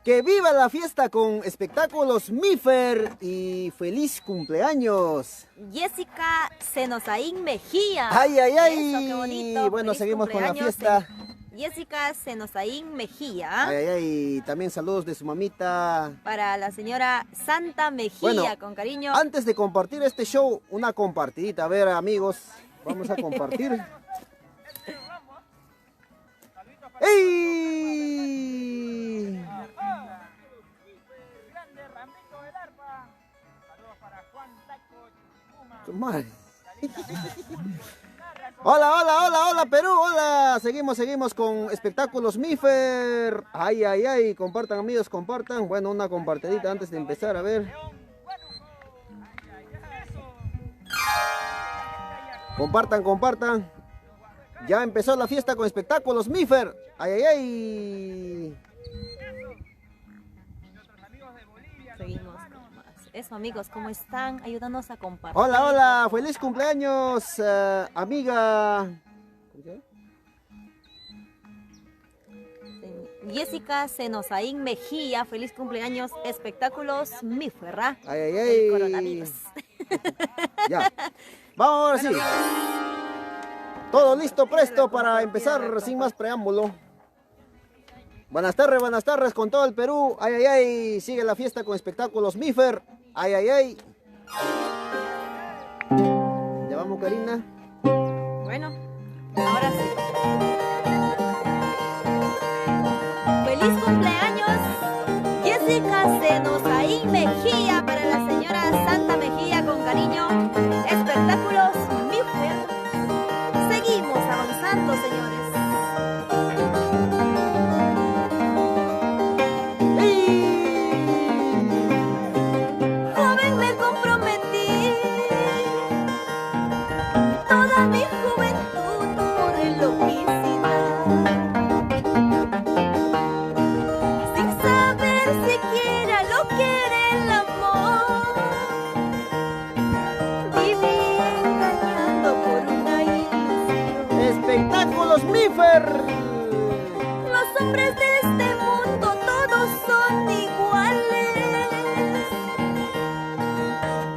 Que viva la fiesta con espectáculos Mifer y feliz cumpleaños. Jessica Senosaín Mejía. ¡Ay, ay, ay! Eso, qué bonito. Bueno, Feliz seguimos con la cumpleaños, fiesta. Jessica Senosaín Mejía. ¡Ay, ay, ay! También saludos de su mamita. Para la señora Santa Mejía, bueno, con cariño. Antes de compartir este show, una compartidita. A ver, amigos, vamos a compartir. ¡Ey! Madre. Hola, hola, hola, hola Perú, hola. Seguimos con espectáculos Mifer. Ay, ay, ay, compartan amigos, compartan. Bueno, una compartidita antes de empezar, a ver. Compartan, compartan. Ya empezó la fiesta con espectáculos Mifer. Ay, ay, ay. Seguimos con más. Eso, amigos, ¿cómo están? Ayúdanos a compartir. Hola, hola, feliz cumpleaños, amiga. Jessica Senosaín Mejía, feliz cumpleaños, espectáculos Miferra. Ay, ay, ay. El coronavirus. Ya. Vamos ahora sí. Todo listo, presto para empezar sin más preámbulo. Buenas tardes con todo el Perú. Ay, ay, ay. Sigue la fiesta con espectáculos Mifer. Ay, ay, ay. Ya vamos, Karina. Bueno, ahora sí. ¡Feliz cumpleaños! Jessica Senosaín Mejía, para la señora Santa Mejía, con cariño. Espectáculos Mifer. Seguimos avanzando, señores. Joven, me comprometí toda mi juventud por loquicidad, sin saber siquiera lo que era el amor. Viví engañando por una ilusión. Espectáculos Mifer. Los hombres de este mundo todos son iguales.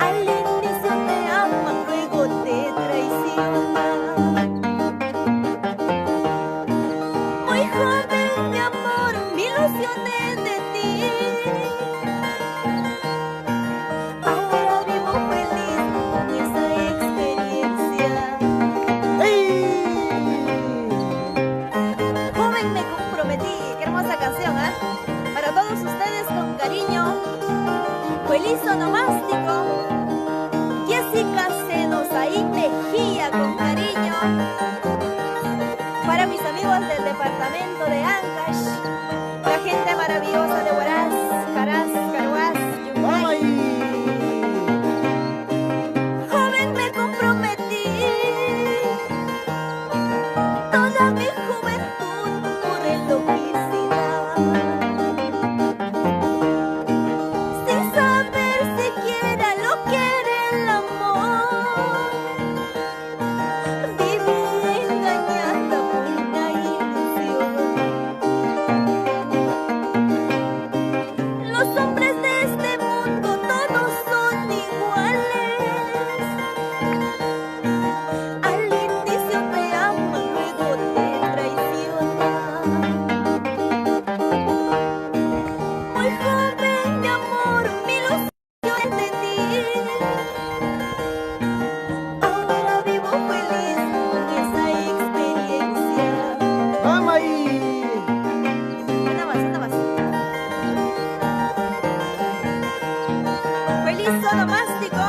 Al inicio te aman, luego te traicionan. Muy joven de amor, me ilusioné de ti. Ahora vivo feliz con esa experiencia. Joven, me comprometí. Qué hermosa canción, ¿eh? Para todos ustedes, con cariño. Feliz onomástico. Jessica Senosaín Mejía, con cariño. Para mis amigos del departamento de Ancash, la gente maravillosa de Huaraz, Caraz, Caruaz, Yungay. Joven, me comprometí toda mi juventud por loquicidad, sin saber siquiera lo que era el amor. Viví engañada por una ilusión. Los hombres de este mundo todos son iguales. Al inicio te aman, luego te traicionan. Muy joven de amor, mi ilusión de ti. Ahora vivo feliz con esa experiencia. Vamos ahí. Una más. Feliz onomástico,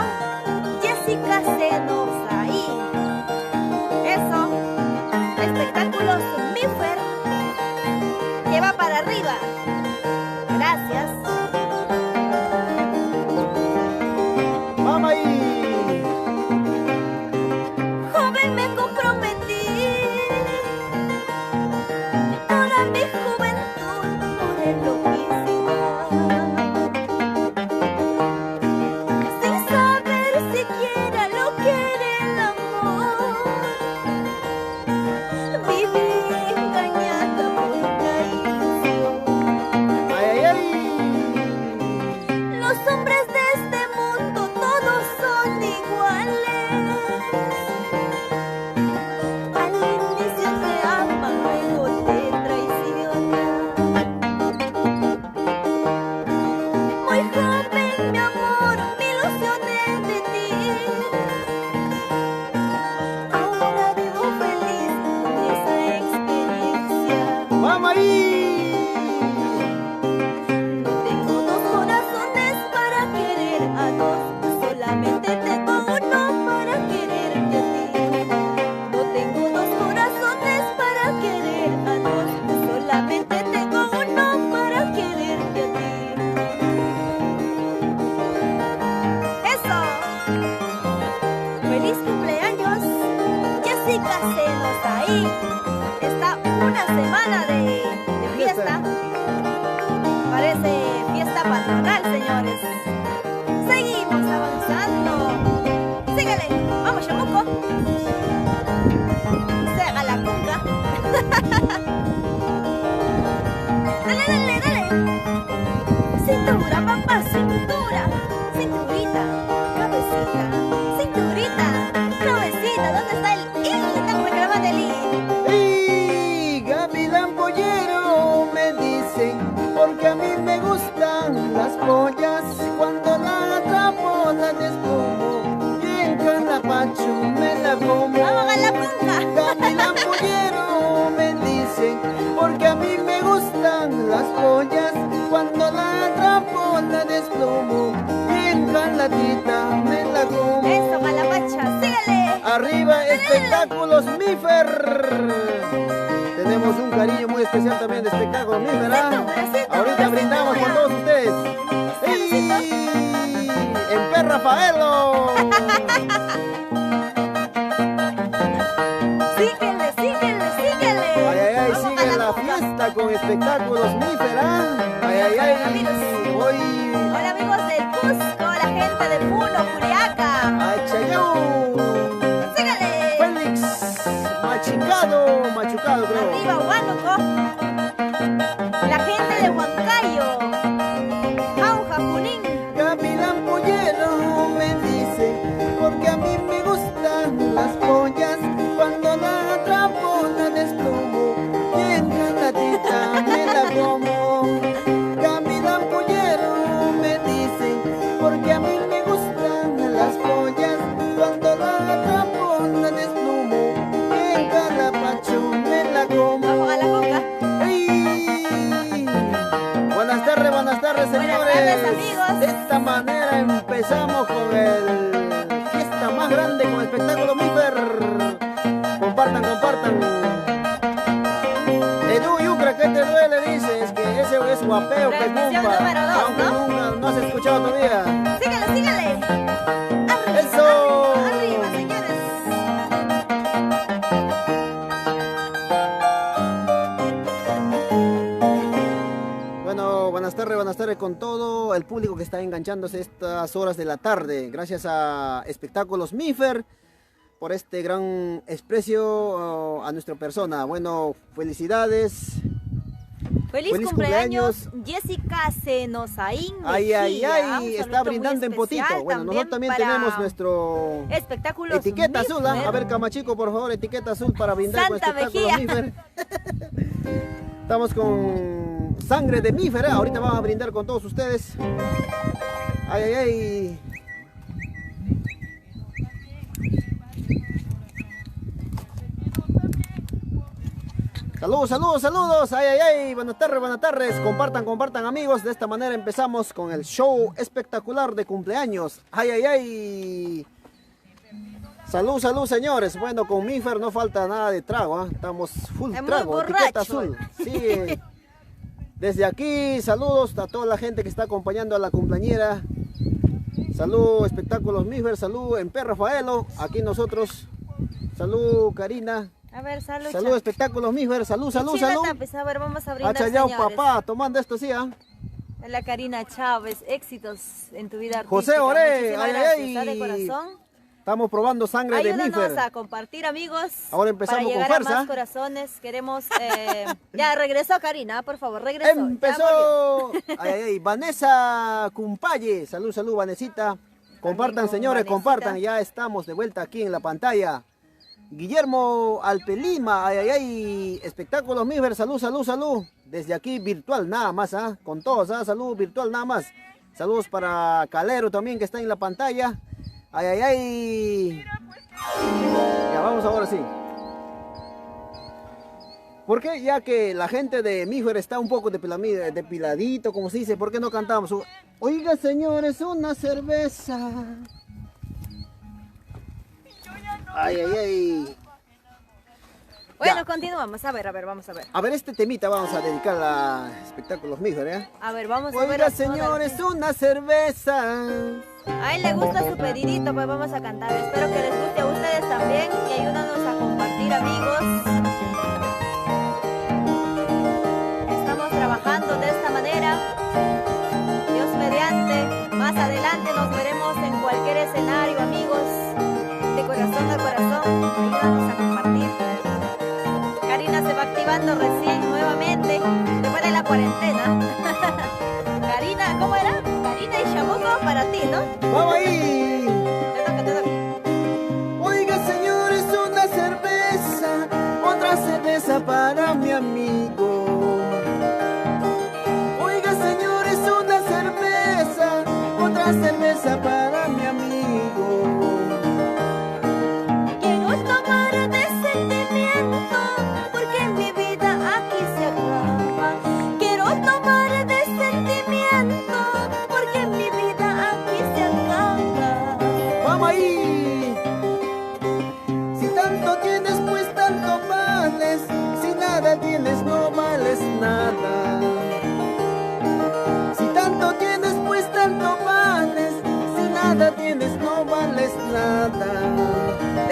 Jessica Senosaín. Eso, espectáculos Mifer, que va para arriba. Gracias. Vamos ahí. Joven, me comprometí toda mi juventud por loquicidad, sin saber siquiera lo que era el amor. Viví engañada por una ilusión. Ay, ay, ay. porque a mí me gustan las pollas. Cuando la atrapo la desplumo y en calapacho me la como. ¡Vamos a la conga! Camila Pollero me dicen, porque a mí me gustan las pollas. Cuando la atrapo la desplumo y en calatita me la como. Eso, Calapacha, sígale. Arriba Espectáculos Mifer. Tenemos un cariño muy especial también de Espectáculos Mifer, ¿ah? Ahorita brindamos con todos ustedes. ¡Ey! ¡En Perra Faelo! Síguele, síguele, síguele. Ay, ay, ay, Vamos, sigue la Calapacha. fiesta con Espectáculos Mifer, ¿ah? Ay, ay, ay. Hoy Hola amigos del Cusco, la gente de Puno, Juliaca. a Chayú. Sígale. Félix Machucado creo. Arriba, Huánuco. La gente de Huancayo. Jauja, Junín. Camila Pollero me dice, porque a mí me gustan las pollas. Cuando la atrapo la desplumo y en calatita me la como. Camila Pollero me dice, porque a mí me gustan las pollas. Cuando la atrapo la desplumo y en calapacho me la como. Vamos a la conga. ¡Ey! Buenas tardes, señores. Buenas tardes, amigos. De esta manera empezamos con el fiesta más grande con Espectáculo Mifer. Compartan. Edu Yucra, ¿qué te duele? Dices que ese es guapeo, que Transmisión cumpa. número 2, Aunque ¿no? nunca no has escuchado todavía. Sígale, sígale. Arriba, ¡Eso! arriba, señores. Bueno, buenas tardes con todo el público que está enganchándose estas horas de la tarde. Gracias a Espectáculos Mifer por este gran exprecio a nuestra persona. Bueno, felicidades. Feliz Feliz cumpleaños, Jessica Senosaín Ay, ay, Mejía. Un ay, está saludito brindando muy en potito. especial Bueno, nosotros también para tenemos nuestro espectáculos etiqueta azul. ¿Ah? Mifer. A ver, Camachico, por favor, etiqueta azul para brindar con Santa Espectáculos Mejía. Mifer. Estamos con sangre de Mifer, ¿eh? Ahorita vamos a brindar con todos ustedes. Ay, ay, ay. Saludos. Ay, ay, ay. Buenas tardes. Compartan, amigos. De esta manera empezamos con el show espectacular de cumpleaños. Ay, ay, ay. Salud, señores. Bueno, con Mifer no falta nada de trago, ¿eh? Estamos full Es muy trago. Etiqueta borracho. azul. Sí. Desde aquí, saludos a toda la gente que está acompañando a la cumpleañera. Salud, Espectáculos Mifer. Salud, en Perra Faelo. Aquí nosotros. Salud, Karina. A ver, salud. Salud, Espectáculos Mifer. Salud. Pues, a ver, vamos a brindar, Achayao, señores. papá, tomando esto, sí, ¿ah? La Karina Chávez, éxitos en tu vida artística. José Oré, Muchísimas ay, gracias, ay. ¿ah? De corazón. Estamos probando sangre de Ayúdanos Mifer. a compartir, amigos. Ahora empezamos para con llegar fuerza. a más corazones. Queremos... Ya, regresó Karina, por favor, regresó. Ya volvió. Empezó. Ay, ay, ay. Vanessa Cumpalle. Salud, Vanesita. Compartan, con señores, Vanesita. compartan. Ya estamos de vuelta aquí en la pantalla. Guillermo Alpelima. Ay, ay, ay. Espectáculos Mifer. Salud. Desde aquí virtual, nada más, ¿ah? Con todos, ¿ah? Salud virtual, nada más. Saludos para Calero también, que está en la pantalla. Ay, ay, ay. Ya vamos ahora sí. ¿Por qué? Ya que la gente de Mifer está un poco depiladito, como se dice, ¿por qué no cantamos? Oiga, señores, una cerveza. Ay, ay, ay. Bueno, Ya. continuamos. A ver, vamos a ver. A ver, este temita vamos a dedicar a Espectáculos Mifer, ¿eh? A ver, vamos a ver. Oiga, a toda la señores, gente. una cerveza. A él le gusta su pedidito, pues vamos a cantar. Espero que les guste a ustedes también y ayúdanos a compartir, amigos. Estamos trabajando de esta manera. Dios mediante, más adelante nos veremos en cualquier escenario, amigos. De corazón a corazón, ayúdanos a compartir. Karina se va activando recién nuevamente, después de la cuarentena. Karina, ¿cómo era? Karina y Chamuco para ti, ¿no? ¡Vamos ahí! Te toca. Oiga, señores, una cerveza, otra cerveza para mi amigo. Oiga, una cerveza para mi amigo. Quiero tomar de sentimiento, porque mi vida aquí se acaba. Quiero tomar de sentimiento, porque mi vida aquí se acaba. ¡Vamos ahí! Si tanto tienes, pues tanto vales. Si nada tienes, no vales nada. Si tanto tienes, pues tanto vales. Si nada tienes, no vales nada.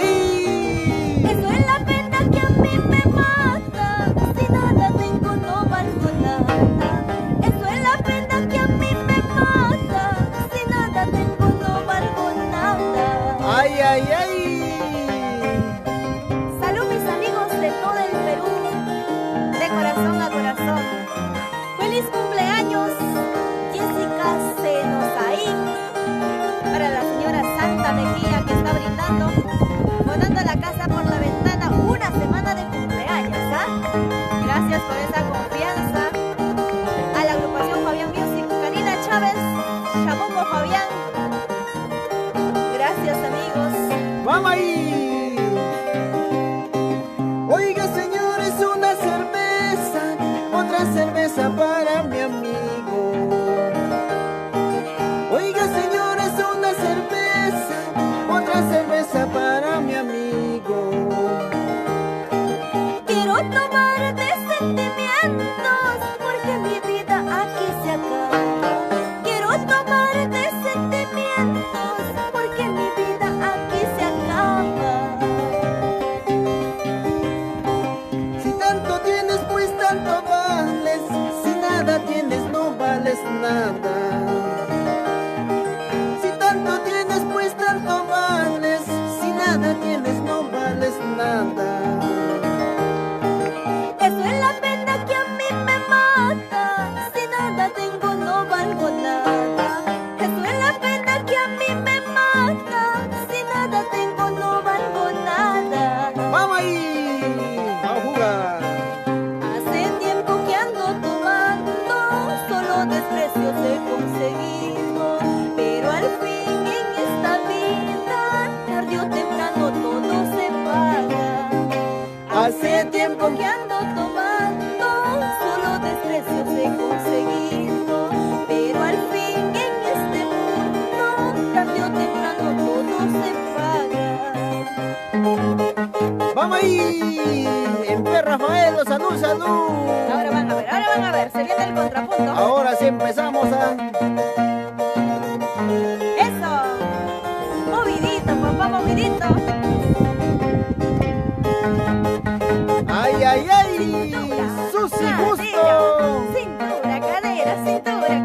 ¡Y! Eso es la pena que a mí me mata. Si nada tengo, no valgo nada. Eso es la pena que a mí me mata. Si nada tengo, no valgo nada. ¡Ay, ay, ay! Salud, mis amigos de todo el Perú, de corazón a corazón. Feliz cumpleaños, Jessica Senosaín, para la señora Santa Mejía, que está brindando, botando la casa por la ventana una semana de cumpleaños, ¿ah? Gracias por esa confianza. A la agrupación Fabián Music, Karina Chávez, Chamongo Fabián. Gracias, amigos. ¡Vamos ahí! Oiga, señores, una cerveza, otra cerveza para mi amigo. Oiga, señores, una cerveza, otra cerveza para mi amigo. Quiero tomar de sentimientos, porque mi vida aquí se acaba. Quiero tomar de sentimientos, porque mi vida aquí se acaba. Si tanto tienes, pues tanto vales. Si nada tienes, no vales nada. Si tanto tienes, pues tanto vales. Si nada tienes, no vales nada. Eso es la pena que a mí me mata. Si nada tengo, no valgo nada. Eso es la pena que a mí me mata. Si nada tengo, no valgo nada. ¡Vamos ahí! ¡Vamos a jugar! Hace tiempo que ando tomando, solo desprecios he conseguido. Pero al fin en esta vida, tarde o temprano todo se paga. Hace tiempo que ando tomando, solo desprecios he conseguido. Pero al fin en este mundo, tarde o temprano todo se paga. ¡Vamos ahí! En P. Rafael, salud, salud. Ahora van a ver, se viene el contrapunto. Ahora sí empezamos a... Eso, movidito, papá, movidito. ¡Ay, ay, ay! Cintura, ¡Susi cadera, Gusto! cintura,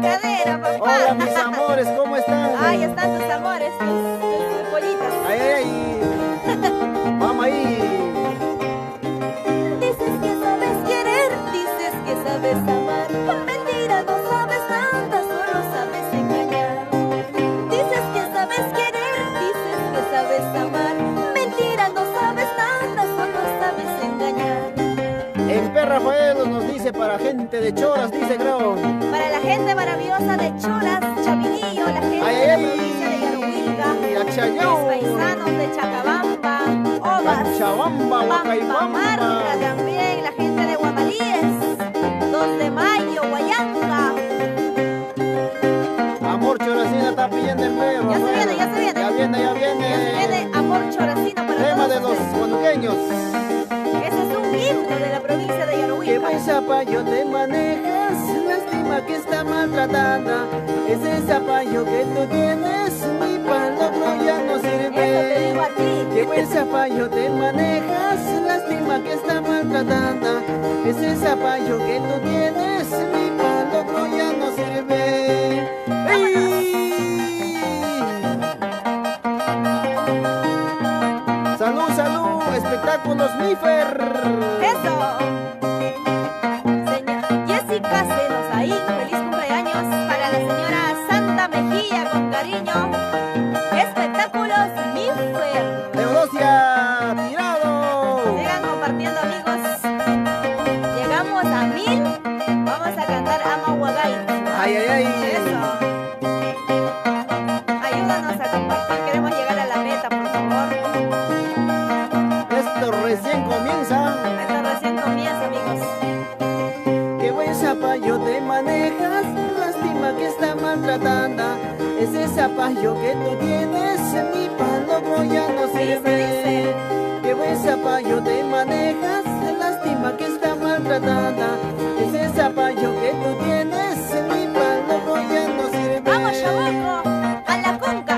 cadera, papá. Hola, mis amores, ¿cómo están? Ahí están tus amores, tus pollitos. ¡Ay, ay, ay! ¡Vamos ahí! Dices que sabes querer, dices que sabes amar. Mentira, no sabes nada, solo sabes engañar. Dices que sabes querer, dices que sabes amar. Mentira, no sabes nada, solo sabes engañar. En P. Rafael nos dice para gente de Choras, dice creo. Para la gente maravillosa de Choras, Chavinillo, la gente ¡Ay, de la ay, provincia de Yaruilca, ay! los ¡Achayón! paisanos de Chacabamba, Ovas, Chabamba, Pampamarca Huacaibamba. también, la gente de Guamalíes, 2 de Mayo, Huallanca. Amor Choracina está pidiendo en P. Ya se Rafael. viene, ya se viene. Ya viene, ya Ya se viene. viene Amor Choracino para Tema todos de los ustedes. guanuqueños. Ese es un himno de la provincia de Qué Yaruilca. buen zapallo te manejas, lástima que está maltratada. Ese zapallo que tú tienes, mi palabra ya no Eso te sirve. digo a ti. Qué buen zapallo te manejas, lástima que está maltratada. Ese zapallo que tú tienes, mi palabra ya no sirve. ¡Ey! Salud, salud, espectáculos Mifer. Eso. Señora Jessica Senosaín, feliz cumpleaños para la señora Santa Mejía, con cariño. Espectáculos Mifer. Teodosia Tirado. Sigan compartiendo, amigos. Llegamos a 1000 maltratando. Ese zapallo que tú tienes en mi palo ya no sirve. Qué buen zapallo te manejas, lástima que está maltratada. Ese zapallo que tú tienes en mi palo ya no sirve. ¡Vamos, chaboco! ¡A la conca!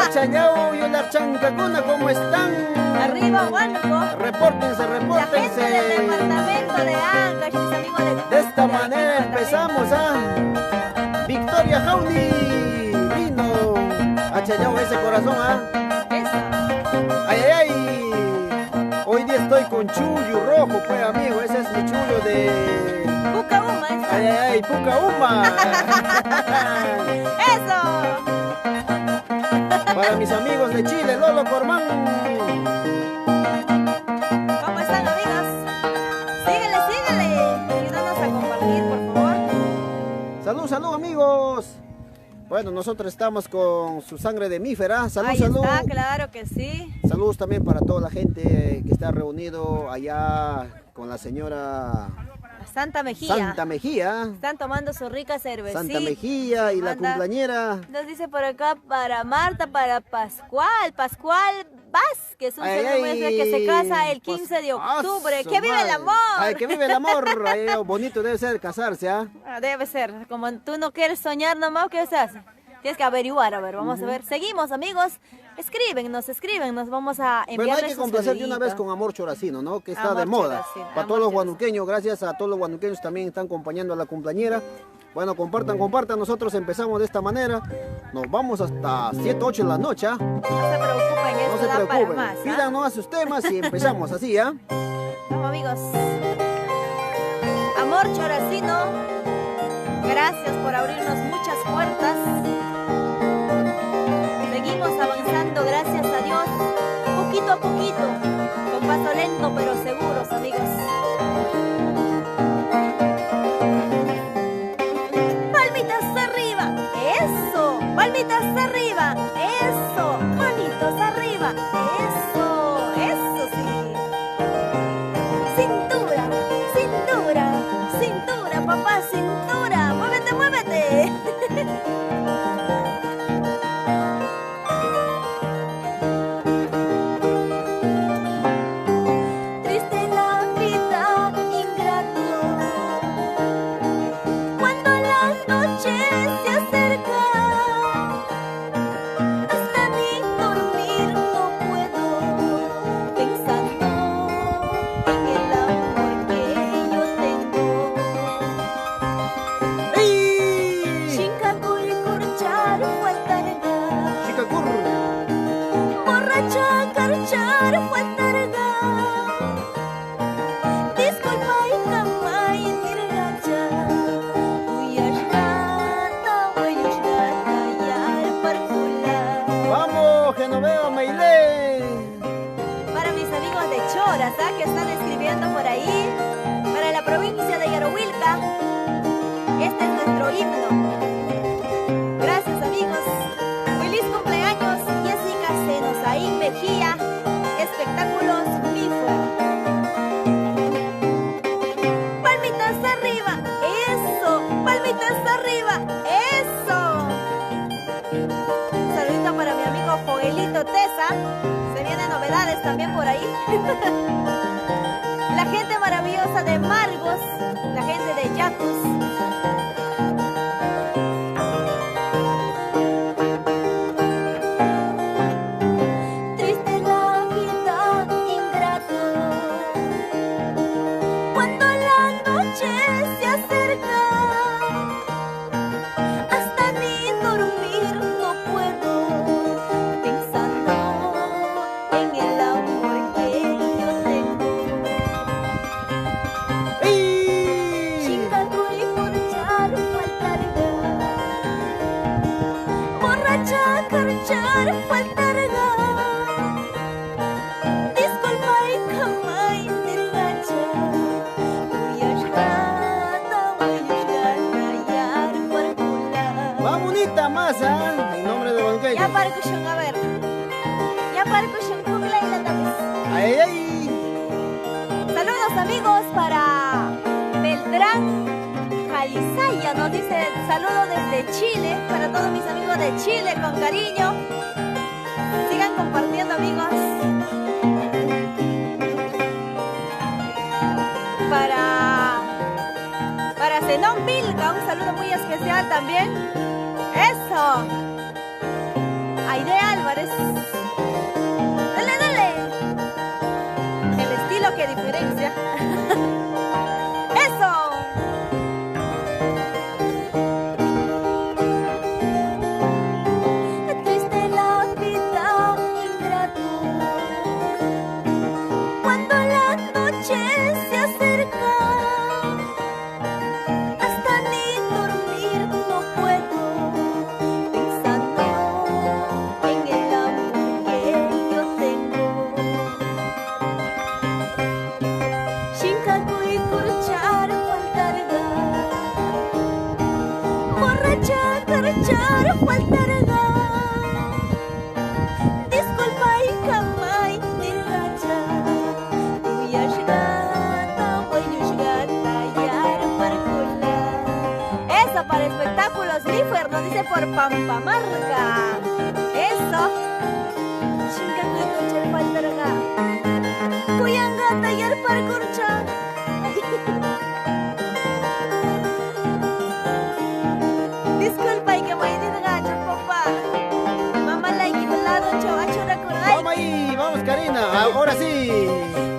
Achayao y la chancacuna, ¿cómo están? Arriba, Huánuco. Repórtense, La gente repórtense. del departamento de Ancash, mis amigos De esta manera empezamos Victoria Jauni vino Achayao ese corazón Eso. Ay, ay, ay. Hoy día estoy con chullo rojo, pues amigo, ese es mi chullo de Pucauma, esta. ay, ay, ay, Pucauma. ¡Eso! Para mis amigos de Chile, Lolo Cormán. ¿Cómo están, amigos? Síguele, síguele. Ayúdanos a compartir, por favor. Salud, salud, amigos. Bueno, nosotros estamos con su sangre de mífera. Salud, Ahí salud. está, claro que sí. Saludos también para toda la gente que está reunido allá con la señora Santa Mejía. Santa Mejía. Están tomando su rica cervecita. Santa Mejía y la Manda- cumpleañera. Nos dice por acá para Marta, para Pascual Vázquez, un Ay, señor muy ay, especial que se casa el pues, 15 de ¡ah, octubre. su ¡Que vive el madre! amor! Ay, que vive el amor. Ay, bonito debe ser casarse, ¿ah? Ah, debe ser, como tú no quieres soñar nomás, ¿qué se hace? Tienes que averiguar, a ver, vamos a ver. Seguimos, amigos. Escríbennos, vamos a Bueno, enviarles hay que su complacer de una saludito. vez con Amor Choracino, ¿no? Que está Amor de moda. Choracino, Para Amor todos los Choracino. guanuqueños, gracias a todos los guanuqueños también están acompañando a la cumpleañera. Bueno, compartan, compartan. Nosotros empezamos de esta manera. Nos vamos hasta 7, 8 de la noche, ¿ah? No se preocupen, No esto se da para preocupen. más. ¿Ah? Pídanos a sus temas y empezamos así, ¿ah? Vamos, amigos. Amor Choracino, gracias por abrirnos muchas puertas. Seguimos avanzando, gracias a Dios, poquito a poquito, con paso lento pero seguros, amigos. Palmitas arriba, eso, palmitas arriba, eso, manitos arriba, eso sí. Cintura, cintura, cintura, papá, cintura, muévete, muévete. Triste la vida, ingrato, cuando la noche se acerca, hasta ni dormir no puedo, pensando en el amor que yo tengo. ¡Ey! Chincacur corchar faltarga, Chicacur. borracha carchar faltarga, disculpa y camay tirgacha, uyashgata yar parcula. Vamos, Genoveva Meilé. Para mis amigos de Choras, ¿ah? Que están escribiendo por ahí, para la provincia de Yarohuilca, este es nuestro himno. Gracias, amigos. Feliz cumpleaños, Jessica Senosaín Mejía, Espectáculos Mifa. Palmitas arriba, eso, palmitas arriba, eso. Un saludito para mi amigo Joelito Tesa. Se vienen novedades también por ahí. La gente maravillosa de Margos, la gente de Yacus. Triste la vida, ingrato, cuando la noche se acerca, hasta ni dormir no puedo, pensando en el amor que yo tengo. ¡Ey! Chincacur y corchar faltarga, borracha carchar faltarga, disculpa y camay tirgacha, uyashgata yar parcula. Va bonita masa, en nombre de Ya Volqueño. parcushun, a ver. Ya parcushun, kugla y la tamis. ¡Ay, ay! Saludos, amigos, para Beltrán Jalizán. Maya nos dice saludos desde Chile, para todos mis amigos de Chile, con cariño. Sigan compartiendo, amigos. Para Zenón Vilca, un saludo muy especial también. ¡Eso! Aide Álvarez. ¡Dale, dale! El estilo que diferencia. ¡Eso! Triste la vida, ingrato, cuando la noche se acerca, hasta ni dormir no puedo, pensando en el amor que yo tengo. Shinkaku y kurchar faltarga, borracha karchar faltarga, disculpa y kamay nirgacha, uyashgata wayushgata yar parkula. Eso para espectáculos Lifer nos dice por Pampamarca. Eso. Shinkaku y kurchar faltarga, kuyangata yar parkurcha. Disculpa y que me gacha, papá. Mamá la lado chora con Vamos ahí, vamos Karina, ahora sí.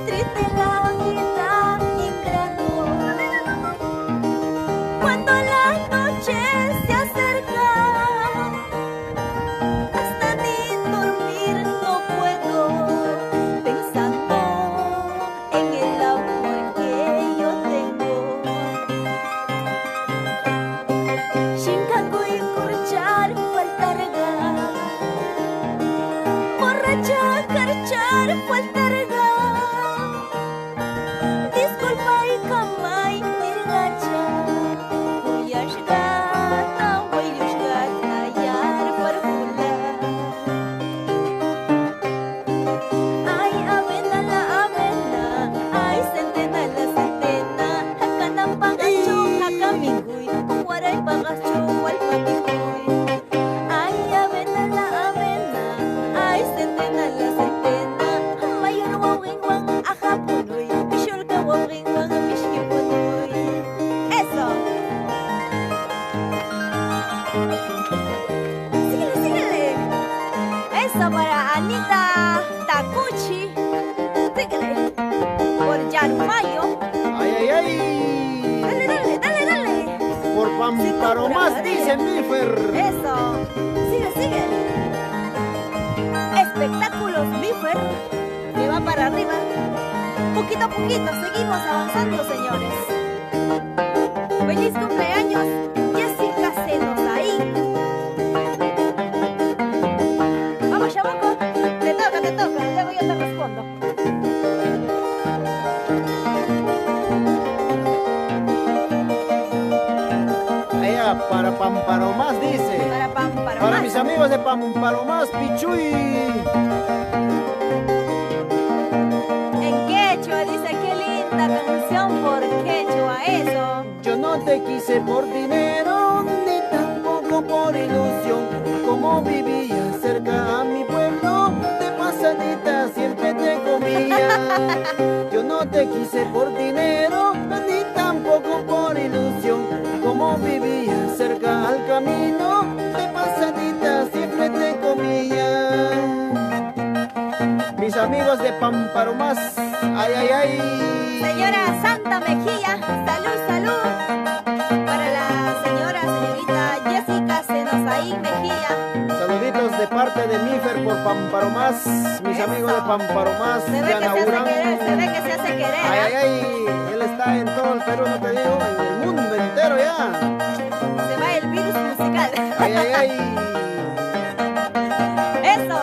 Triste la vida, ingrato, cuando la noche se acerca, hasta ni dormir no puedo, pensando en el amor que yo tengo. Shinkaku y kurchar faltarga, borracha karchar faltarga, disculpa y kamay nirgacha, uyashgata wayushgata yar parkula. Ay, avena la avena, ay, centena la centena, hakanang pangacho, hakamingguy, waray pangacho, wal pamingguy. Ay, avena la avena, ay, centena la centena, mayor wawingwang akapunoy, pisyol ka wawingwang mishkipunoy. Eso. Síguele, síguele. Eso para Anita Takuchi. Síguele. Por Yarumayo. Ay, ay, ay. Dale, dale, dale, dale. Por Pamparo más, dice Mifer. Eso. Sigue, sigue. Espectáculos Mifer. Que va para arriba. Poquito a poquito seguimos avanzando, señores. Feliz cumpleaños, Jessica Senosaí. Vamos, chamaco. Te toca, luego yo te respondo. Allá, para Pamparo más, dice. Para Pamparo Para más. mis amigos de Pamparo más, Pichuy. En quechua dice, qué linda canción por quechua, eso. Yo no te quise por dinero, ni tampoco por ilusión. Como vivía cerca a mi pueblo, de pasadita siempre te comía. Yo no te quise por dinero, ni tampoco por ilusión. Como vivía cerca al camino, de pasadita siempre te comía. Mis amigos de Pamparo más, ay, ay, ay. Señora Santa Mejía, salud, salud. Para la señorita Jessica Senosaí Mejía. Saluditos de parte de Mifer por Pamparo más, mis amigos de Pamparo más, Se ve que Diana se hace Urán. querer, se ve que se hace querer. Ay, ¿ah? ay, ay, él está en todo el Perú, no te digo, en el mundo entero ya. Se va el virus musical. Ay, ay, ay. Eso.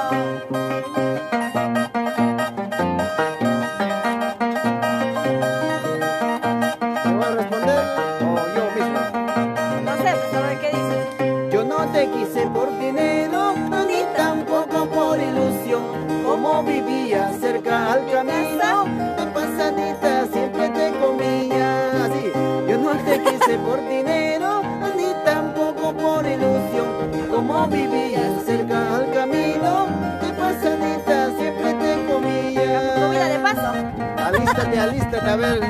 ¿Me voy a responder o yo mismo? No sé, pues a ver qué dice. Yo no te quise por dinero, ni tampoco por ilusión. Como vivía cerca al camino, de pasadita siempre te comía. Así, yo no te quise por dinero, no vivías cerca al camino, de pasadita siempre te comía. Comida de paso. Alístate, alístate, a ver.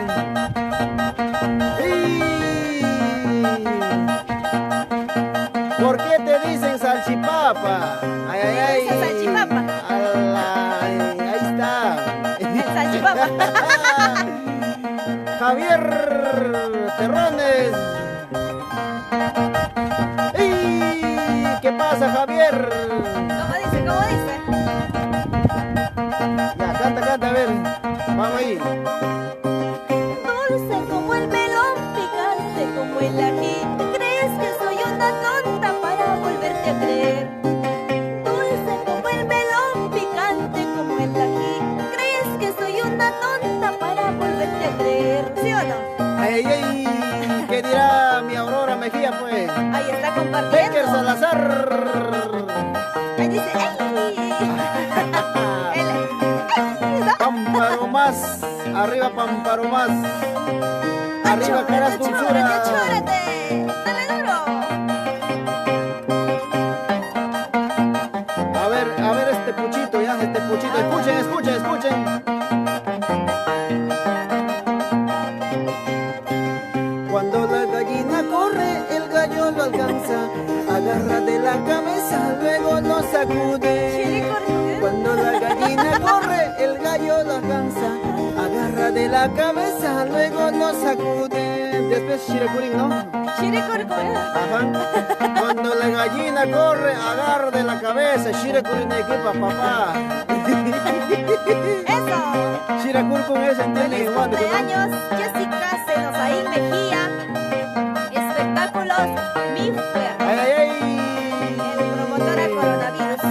¿Por qué te dicen salchipapa? Ay, ay, ay. ¿Qué es salchipapa? Ahí está. Salchipapa. Javier Terrones. ¡Ey! ¿Qué pasa, Javier? ¿Cómo dice? ¿Cómo dice? Ya, canta, canta, a ver. Vamos ahí. Dulce como el melón, picante como el ají. ¿Crees que soy una tonta para volverte a creer? Dulce como el melón, picante como el ají. ¿Crees que soy una tonta para volverte a creer? ¿Sí o no? Ay, ay, ay. ¿Qué dirá mi Aurora Mejía, pues? Ahí está compartiendo. Becker Salazar. Ahí dice, ¡ey! Pámparo más. Arriba, Pámparo más. Arriba, caras dulzura. ¡Achórate! ¡Dale duro! A ver este puchito, ya, este puchito. Escuchen, escuchen, escuchen. Cuando la gallina corre, el gallo lo alcanza. Agarra de la cabeza, luego lo sacude. Cuando la gallina corre, el gallo lo alcanza. Agarra de la cabeza, luego lo sacude. Después Shirekurin, ¿no? Shirikurin. Ajá. Cuando la gallina corre, agarra de la cabeza. Shirekurin equipa, papá. Eso. Shirakurkun es en Feliz cumpleaños, Jessica Senosaín Mejía. Espectáculos Mifer. Ay, ay, ay. Promotora coronavirus.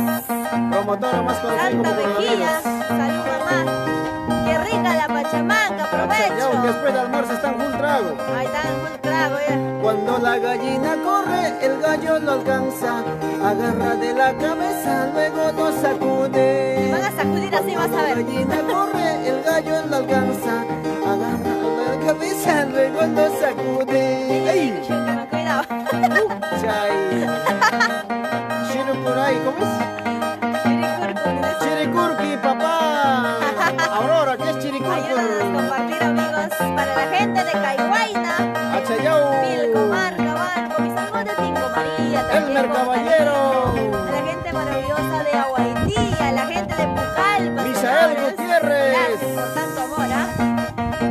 Promotora más conocida como Santa Mejía. coronavirus. Salud, mamá. Qué rica la pachamanca, Ya, provecho. después de almuerzo están full trago. Ahí está, un trago ya. Cuando la gallina corre, el gallo lo alcanza. Agarra de la cabeza, luego lo sacude. Van a sacudir así, vas a La ver. gallina corre, el gallo lo alcanza. Agarra la cabeza, luego lo sacude. ¡Ey! Cuidado. Chay. Shirukurai, ¿cómo es? Shirikurin. Chirikurki, papá. Aurora, ¿qué es Ayúdanos a Chirikurki? compartir, amigos, para la gente de Caiguaina, Achayau. Vilcomar, Cabanco, mis amigos de Tingo María, también Elmer con Caballero. cariño, a la gente maravillosa de Aguaití, a la gente de Pucallpa, Misael señores. Gutiérrez. Gracias por tanto amor, ¿ah?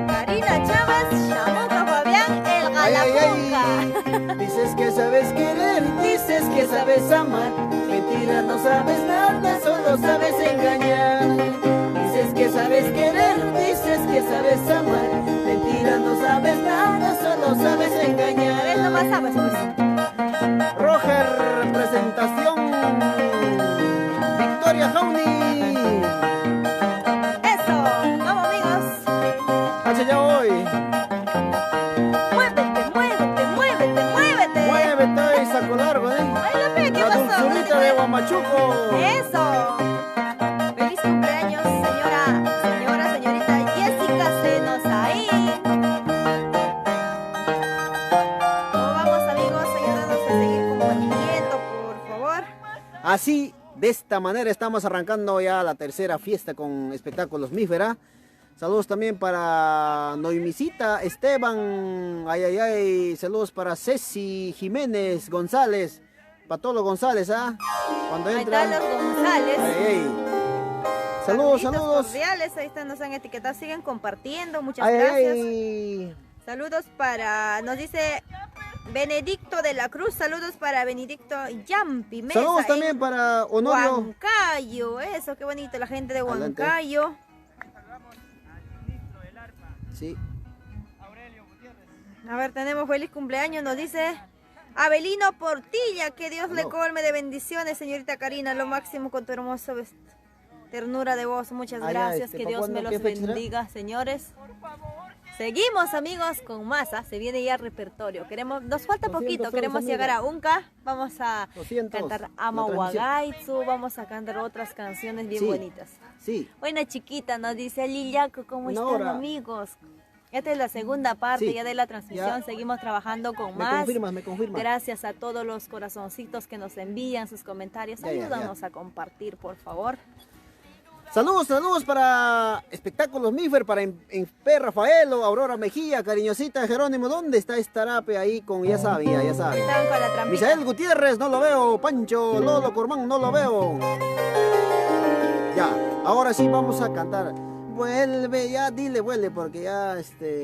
Karina Chávez, Chamuca Fabián, el Ay, ay, Galapunga. ay. Dices que sabes querer, dices que sabes amar. Mentira, no sabes nada, solo sabes engañar. Dices que sabes querer, dices que sabes amar. Mentira, no sabes nada, solo sabes A ver, engañar. nomás sabes, pues. Roger, presentación. Victoria Jauni. Eso, vamos, amigos. Achayau hoy. Muévete, muévete, muévete, muévete. Muévete, saco largo, ¿eh? Ay, la fe, ¿qué La pasó? dulzurita de Huamachuco. ¡Eso! ¡Feliz cumpleaños, señorita Jessica Senosaín! ¿Cómo vamos, amigos? Ayúdanos a seguir compartiendo, por favor. Así, de esta manera estamos arrancando ya la tercera fiesta con espectáculos Mífera. Saludos también para Noemicita, Esteban, ay, ay, ay. Saludos para Ceci Jiménez González, Patolo González, ¿ah? Cuando Ahí entra. están los González. Ay, ay. Saludos, Saluditos saludos. cordiales, ahí están, nos han etiquetado, siguen compartiendo, muchas Ay, gracias. ay. Saludos para, nos dice Benedicto de la Cruz, saludos para Benedicto Yampi Mesa. Saludos en también para Honorio. Huancayo, eso, qué bonito, la gente de Adelante. Huancayo. Sí. A ver, tenemos feliz cumpleaños, nos dice Abelino Portilla, que Dios le Aló. colme de bendiciones, señorita Karina, lo máximo con tu hermosa ternura de voz, muchas gracias, que ¿para Dios cuándo? me ¿Qué los fecha será? bendiga, señores. Seguimos, amigos, con masa, se viene ya el repertorio, nos falta 200 poquito, soles, queremos amiga. llegar a Unca, vamos a 200, cantar la transmisión. Amahuagaitsu, vamos a cantar otras canciones bien Sí. bonitas. Sí. Buena chiquita, nos dice Liliaco, ¿cómo Una están, hora. amigos? Esta es la segunda parte Sí. ya de la transmisión. Ya. Seguimos trabajando con Me más. confirmas, me confirmas. Gracias a todos los corazoncitos que nos envían sus comentarios. Ya, ya, Ayúdanos a compartir, por favor. Saludos, saludos para Espectáculos Mifer, para P. Rafaelo, Aurora Mejía, cariñosita Jerónimo. ¿Dónde está Estarape ahí con, ya sabía, ya sabe? Estaban con la trampita. Misael Gutiérrez, no lo veo. Pancho, Lolo Cormán, no lo veo. Ya, ahora sí vamos a cantar. Vuelve, ya, dile, vuelve, porque ya,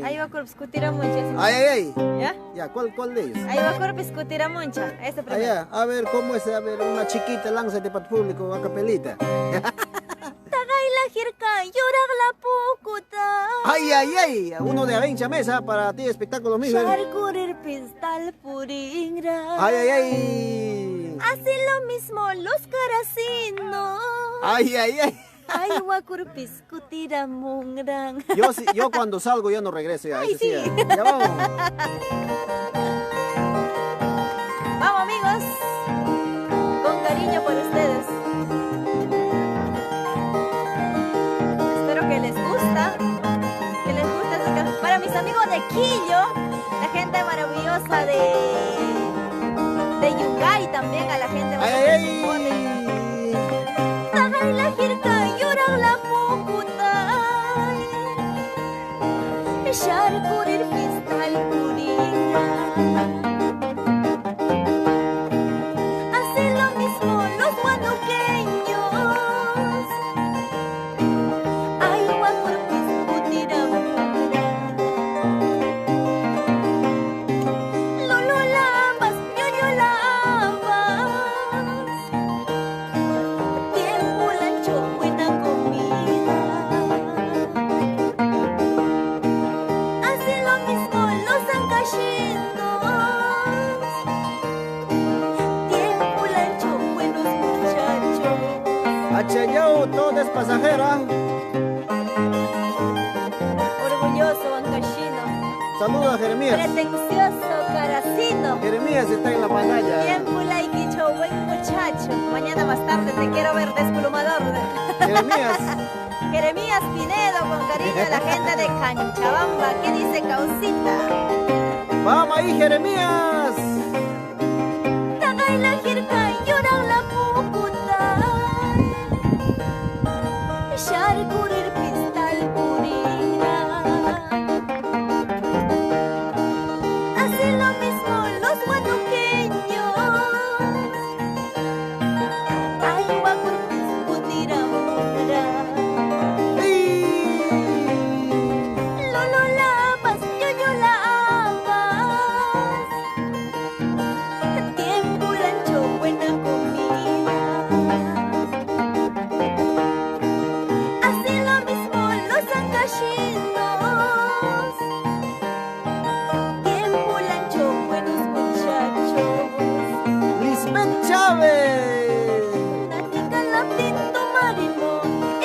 Ahí va a discutir mucho. Ay, ay, ay. ¿Ya? Ya, ¿cuál de ellos? Ahí va a discutir mucho. Este primero. Allá, a ver, ¿cómo es? A ver, una chiquita, lánzate para el público, a capelita. Tagay la jirka, llorar la pucuta. Ay, ay, ay. Uno de Avencha Mesa para ti, Espectáculos Mifer. Charcurir pistal puringra. Ay, ay, ay. Hacen lo mismo los caracinos. Ay, ay, ay. Ay, guacurpis cutira mungrang. Yo cuando salgo ya no regreso ya. Ay, eso sí, sí. ya vamos. Vamos, amigos. Con cariño por ustedes. Espero que les gusta. Que les guste esta canción. Para mis amigos de Quillo, la gente maravillosa de Yungay también, a la gente Ay, maravillosa. ay, ay. Tagay la jirka, llorar la pucuta. Charcurir pistal puringa. Hacen lo mismo los guanuqueños. Ay, guacurpis putiramura. Lolo lambas, ñoño lambas. Tiempo lancho, buena comida. Hacen lo mismo los ancallinos. Tiempo lancho, buenos muchachos. Achayao, todo es pasajera. Orgulloso ancallino. Saludos a Jeremías. Pretencioso caracino. Jeremías está en la pantalla. Tiempo laiquicho, buen muchacho. Mañana más tarde te quiero ver desplumador. Jeremías. Jeremías Pinedo, con cariño a la gente de Canchabamba. ¿Qué dice Causita? Vamos ahí, Jeremías. Tagay la jirka, llorar la pucuta. Charcurir pistal purina. Hacen lo mismo los guanuqueños. Ay, guacurpis putiramura. ¡Ey! Lolo lambas, ñoño lambas. Tiempo lancho, buena comida. Hacen lo mismo los ancallinos. Tiempo lancho, buenos muchachos. Lisbeth Chávez. Natika laptin tu marimo.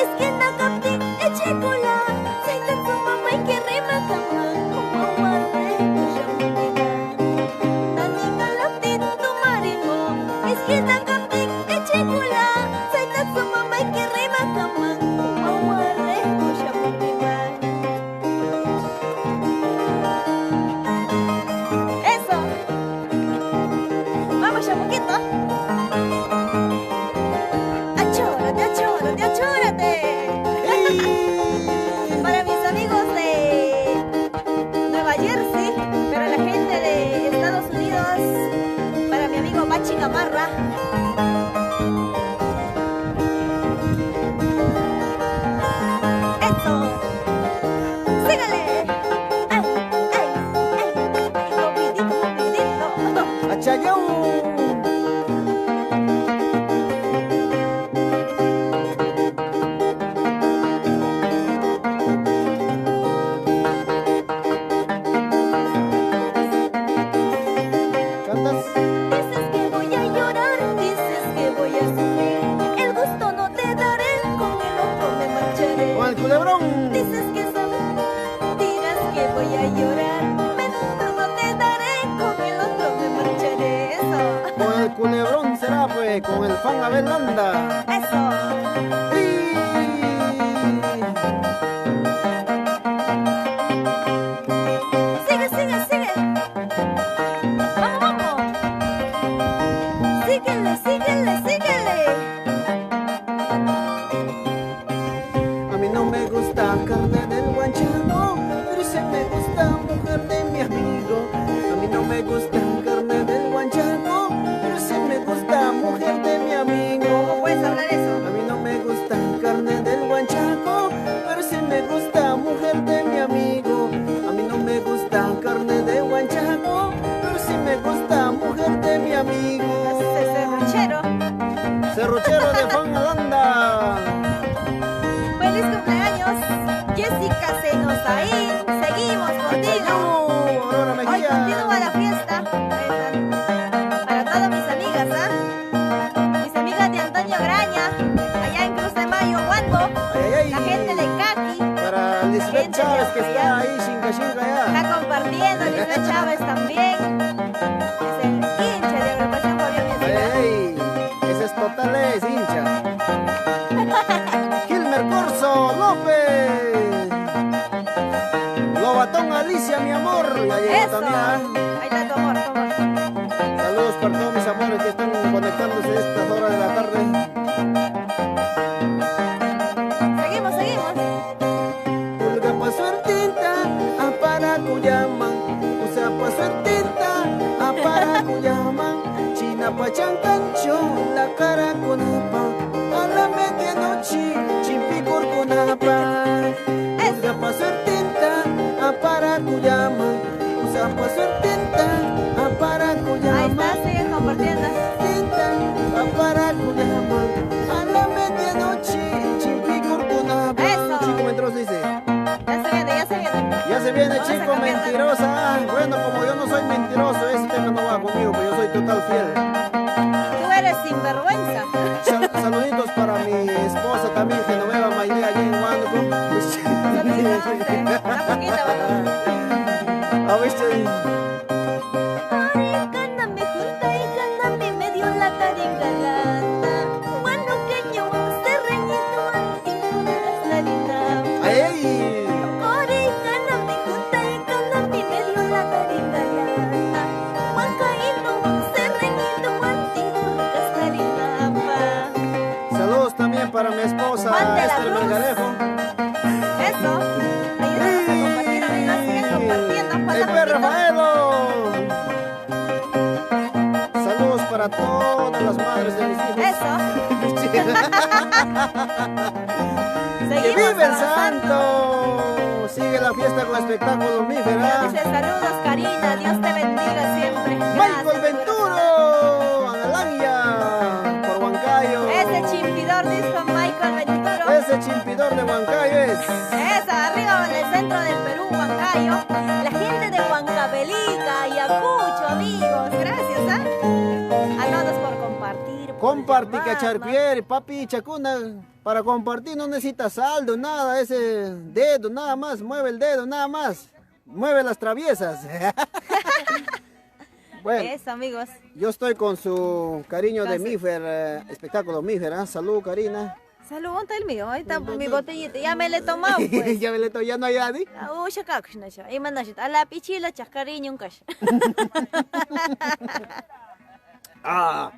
Es que nakaptin echekola. Saitan su mamá y que rima kama. Como amarre, kuya munina. Natika laptin tu marimo. Es que nakaptin echekola. Saitan su mamá y que rima kama. Como amarre, kuya munina. Eso. Vamos ya poquito. Achórate, achórate, achórate. Para mis amigos de Nueva Jersey, para la gente de Estados Unidos, para mi amigo Machi Gamarra. Eso. Sígale. Ay, ay, ay, movidito, movidito. Achayao. ¿Cantas? Dices que voy a llorar, dices que voy a sufrir. El gusto no te daré, con el otro me marcharé. Con el culebrón. Dices que son mentiras, que voy a llorar. Mentor no te daré, con el otro me marcharé. Eso, Con el culebrón será, pues, con el fan Abel Landa. eso. ¡Ey! síguele, síguele, síguele. A mí no me gusta carne del guanchano, pero sí me gusta mujer de mi amigo. A mí no me gusta carne del guanchano, pero sí me gusta mujer de mi amigo. ¿Cómo puedes hablar eso? A mí no me gusta carne del guanchaco, pero sí me gusta mujer de mi amigo. A mí no me gusta carne de guanchaco, pero sí me gusta mujer de mi amigo. Ese serruchero. Serruchero de Juan Aranda. Feliz cumpleaños, Jessica Senosaín. Seguimos contigo. Aurora Hoy Mejía. continúa la fiesta. Para todas mis amigas, ¿ah? Mis amigas de Antonio Graña, allá en Cruz de Mayo, Huango. Ay, ay, La gente de Caqui. para Lisbeth Gente de Chávez que está Apayán. ahí, chinga ya. Está compartiendo, Lisbeth Chávez también. Es el hincha de agrupación Fabián Ay, Mesina. ay, ese es total, es hincha. Gilmer Corso López. Lobatón Alicia, mi amor. Ya llegó Eso. también. ¿Ah? Ahí está tu amor, tu amor. Saludos para todos mis amores que están conectándose a estas horas de la tarde. Seguimos, seguimos. Pulga pa' suertita, a para Cuyama. Usa pa' suertita, a para Cuyama. China pa' chancancho, la cara con apa. A la medianoche, chimpicor con apa. Pulga pa' suertita, a para Cuyama. Usa pa' suertita, a para Ahí Cuyama. está, sigue compartiendo. Para Cuyama, a la medianoche, chimpicor con apa. Eso. Chico mentiroso dice. Ya se viene, ya se viene. Ya se viene, Vamos a chico cambiar de- mentirosa. Bueno, como yo no soy mentiroso, ese tema no va conmigo, pero yo soy total fiel. Tú eres sinvergüenza. Saluditos para mi esposa también, Genoveva Maile, allá en Huánuco. Una poquita, ¿verdad? A ver, Cándame junta y cándame medio la caringalata. Guanuqueño, serreñito, antiguo, la ¡ay, ay! Ore, cándame junta y cándame medio la caringalata. Huancaíno, serreñito, antiguo, Castarinapa. Saludos también para mi esposa, Juan de la Esther Cruz. Melgarejo. Eso. Ayúdanos a compartir, amigas, sigan compartiendo. ¡El Falta perro poquito. Rafaelo! Saludos para todas las madres de mis hijos. Eso. ¡Que Seguimos vive el avanzando. santo! Sigue la fiesta con espectáculo mífera. Dice saludos, Karina. Dios te bendiga siempre. Michael Gracias, Venturo, Analangia, por Huancayo. Ese chimpidor, dijo Michael Venturo. Ese chimpidor de Huancayo es. Esa, arriba en el centro del Perú, Huancayo. La gente de Huancavelica, Ayacucho, amigos. Gracias, ¿ah? A todos por compartir. por Compartir, llamarnos. cacharpier, papi, chacuna. Para compartir no necesitas saldo, nada. Ese dedo, nada más. Mueve el dedo, nada más. Mueve las traviesas. Bueno, Eso, amigos. yo estoy con su cariño de Gracias. Mífer, espectáculo Mífer. ¿Ah? Salud, Karina. Salud, ¿dónde está el mío? Ahí está mi botellita. Ya me le he tomado, pues. Ya, Beleto, ya no hay nadie. Uy, kakshnacha. Y manashita. A la pichila, chascariño, un cash. Ah,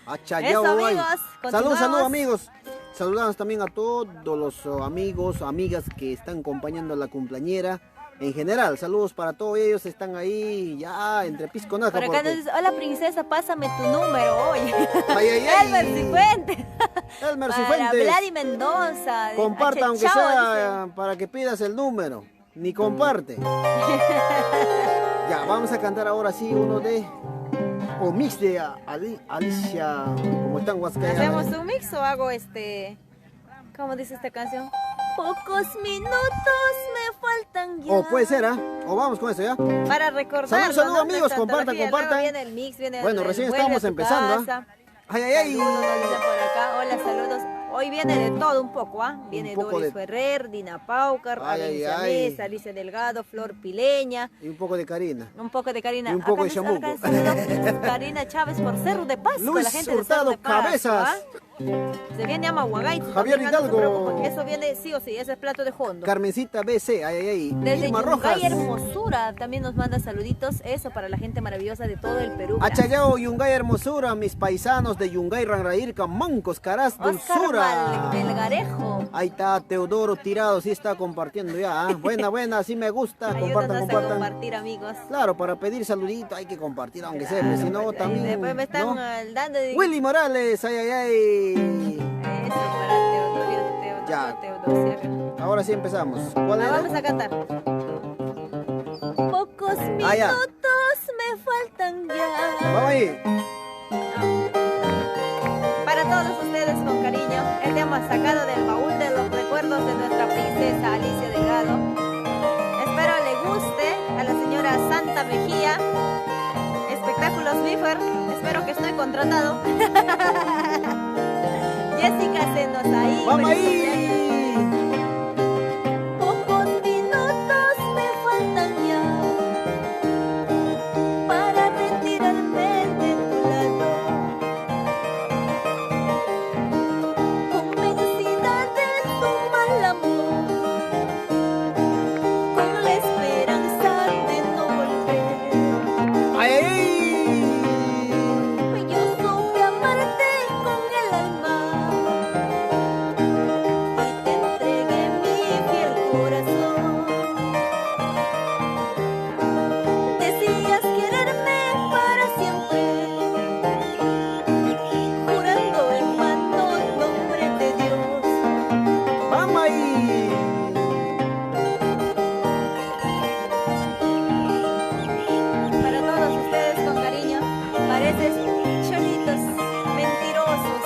achayao, Eso, guay. amigos, Salud, salud, continuamos. amigos. Saludamos también a todos los amigos, amigas que están acompañando a la cumpleañera. En general, saludos para todos ellos. Están ahí ya entre pisconaja. Por acá nos dice, hola princesa, pásame tu número hoy. Ay, ay, ay. Elmer Cifuentes. Elmer Para Cifuentes. Vladi Mendoza. Comparta aunque Chao, sea para que pidas el número. Ni comparte. Ya, vamos a cantar ahora sí uno de... O mix de Alicia. Como están dice. Huascaya. ¿Hacemos un mix o hago ¿cómo dice esta canción? Pocos minutos me faltan ya. O puede ser, ¿ah? O vamos con eso, ¿ya? Para recordar. Salud, salud, amigos, compartan, compartan. Viene el mix, viene Bueno, el recién vuelve estamos a tu empezando, ¿ah? casa. Ay, ay, ay. Saludos, nos dicen por acá. Hola, saludos. Hoy viene de todo un poco, ¿ah? Viene poco Doris de- Ferrer, Dina Paucar, Ay, Alicia ay, ay. Mesa, Alicia Delgado, Flor Pileña, Y un poco de Karina. un poco de Karina. Y un poco de nos- chamuco. acá saludos, Karina Chávez por Cerro de Pascua, Luis la gente de Cerro Hurtado de Pascua, Cabezas. ¿ah? Se viene Amahuagay. Javier también, no se Hidalgo. preocupen, eso viene sí o sí, ese es plato de fondo. Carmencita BC, ay, ay, ay. Desde Irma Rojas. Yungay Hermosura también nos manda saluditos, eso para la gente maravillosa de todo el Perú. Achayao, Yungay Hermosura, mis paisanos de Yungay, Ranraírca, Mancos, Caraz, Oscar Dulzura. Melgarejo. Ahí está Teodoro Tirado, sí está compartiendo ya. Buena, buena, sí me gusta. Compartan, Ayúdanos a compartan. compartir, amigos. Claro, para pedir saludito hay que compartir, aunque sea, pues, si no Pues, también. después me están ¿no? dando de... Willy Morales, ay, ay, ay. Eso para Ya. Teodosia. Ahora sí empezamos. ¿Cuál era? Vamos a cantar. Pocos minutos Ah, ya. me faltan ya. Vamos ahí. Para todos ustedes con cariño, el tema sacado del baúl de los recuerdos de nuestra princesa Alicia Delgado. Espero le guste a la señora Santa Mejía. Espectáculos Mifer, espero que estoy contratado. Jessica Senosaí. Vamos feliz ahí. cumpleaños. Pocos minutos me faltan ya para retirarme de tu lado. Convencida de tu mal amor, con la esperanza de no volver. Ay, ay, ay. Yo supe amarte con el alma y te entregué mi fiel corazón. Decías quererme para siempre, jurando en vano el nombre de Dios. Vamos ahí. Para todos ustedes con cariño, pareces cholitos mentirosos.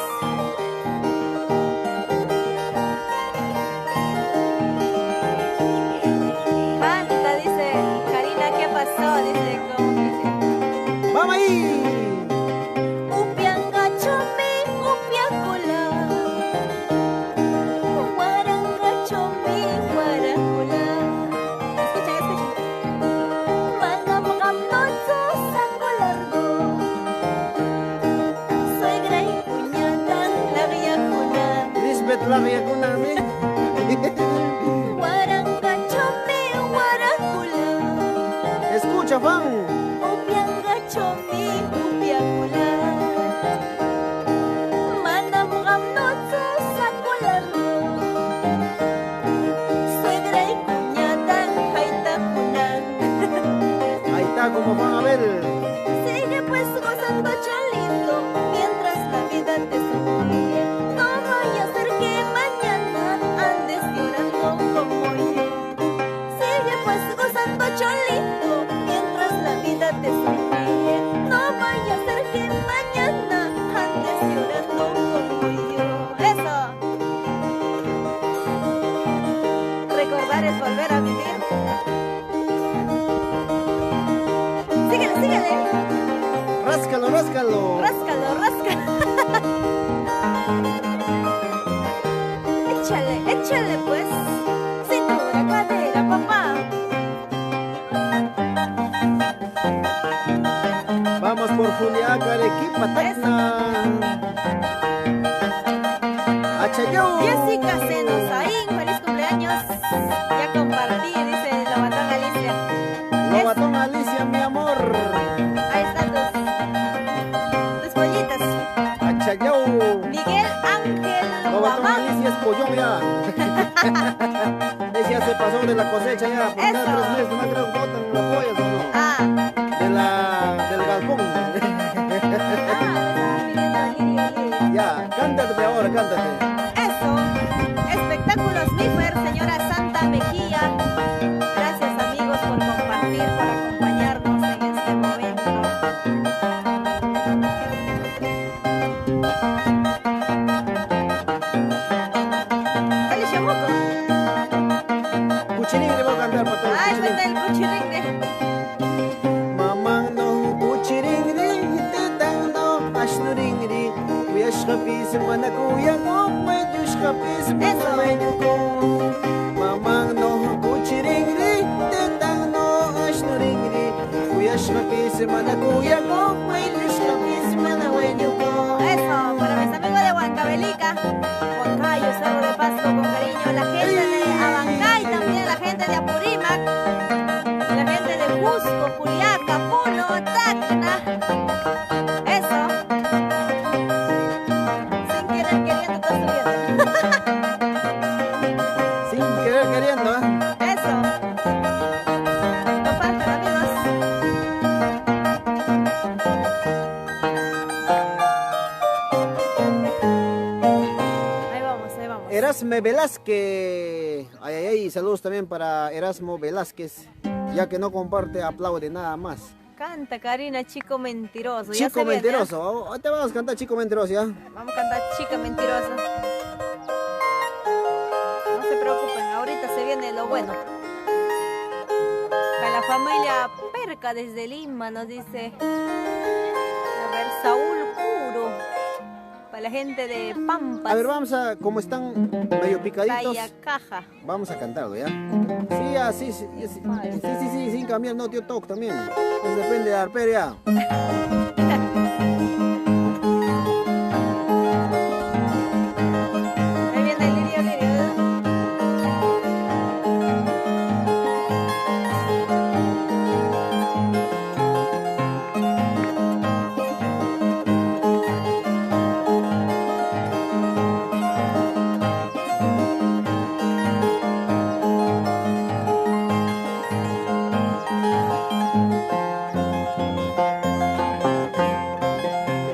Canta, dice Karina, ¿qué pasó? Dice, ¿cómo dice? Vamos ahí. Upiangachomi, upiacola. Guarangachomi, guaracola. Escuchen, escuchen. Manamgamnoso, saco largo. Suegra y cuñada, la viajona. Lisbeth Larria con Guarangachomi, guaracola. Escucha, fan. Upiangachomi, upiacola. Manamgamnoso, saco largo. Suegra y cuñada, jaitacunan. Ahí está, como van a ver. Sigue pues gozando cholito mientras la vida te sonríe. No vaya a ser que mañana andes llorando como yo. Sigue pues gozando cholito mientras la vida te sonríe. No vaya a ser que mañana andes llorando como yo. Eso. Recordar es volver a vivir. Síguele, síguele. Ráscalo, ráscalo. Ráscalo, ráscalo. Échale, échale pues. Cintura, cadera, papá. Vamos por Juliaca, Arequipa, Tacna. Achayao. Jessica Senosaín, feliz cumpleaños. Ya compartí, dice la batón Alicia. Lobatón Alicia, mi amor. Ahí están tus pollitas. Achayao. Miguel Ángel Lobatón Guamán. Alicia es pollón ya. Ese ya se pasó de la cosecha ya. Por cada Eso. 3 meses no creo que botan las pollas o no. Ah, Del galpón. Ya, cántate ahora, cántate. eso. Espectáculos Mifer, señora Santa Mejía. Gracias amigos por compartir, por acompañarnos en este momento. Dale, chamuco. Cuchirín le voy a cantar para todos. Ay, Cuchirín. cuenta el cuchiringue. Mamang no kuchiring ring tetang no ashnuring ring kuya shkapis mana kuya mo medyo shkapis mana medyo ko Mamang no kuchiring ring tetang no ashnuring ring kuya shkapis mana kuya mo medyo shkapis mana medyo ko Eso, para mis amigos de Huancavelica. Erasme Velázquez. Ay, ay, ay, saludos también para Erasmo Velázquez. Ya que no comparte, aplaude nada más. Canta, Karina, chico mentiroso. Ya Chico se viene, mentiroso. Ahorita vamos a cantar Chico mentiroso, ¿ya? Vamos a cantar chica mentirosa. No se preocupen, ahorita se viene lo bueno. Para la familia Perca desde Lima nos dice. A ver, Saúl Curo. Para la gente de Pampas. A ver, vamos a, como están medio picaditos, Vaya caja. vamos a cantarlo, ¿ya? Sí, ya, sí, sin cambiar, no, tío Toc también. Pues depende de la arperia. Ahí viene el lirio, lirio.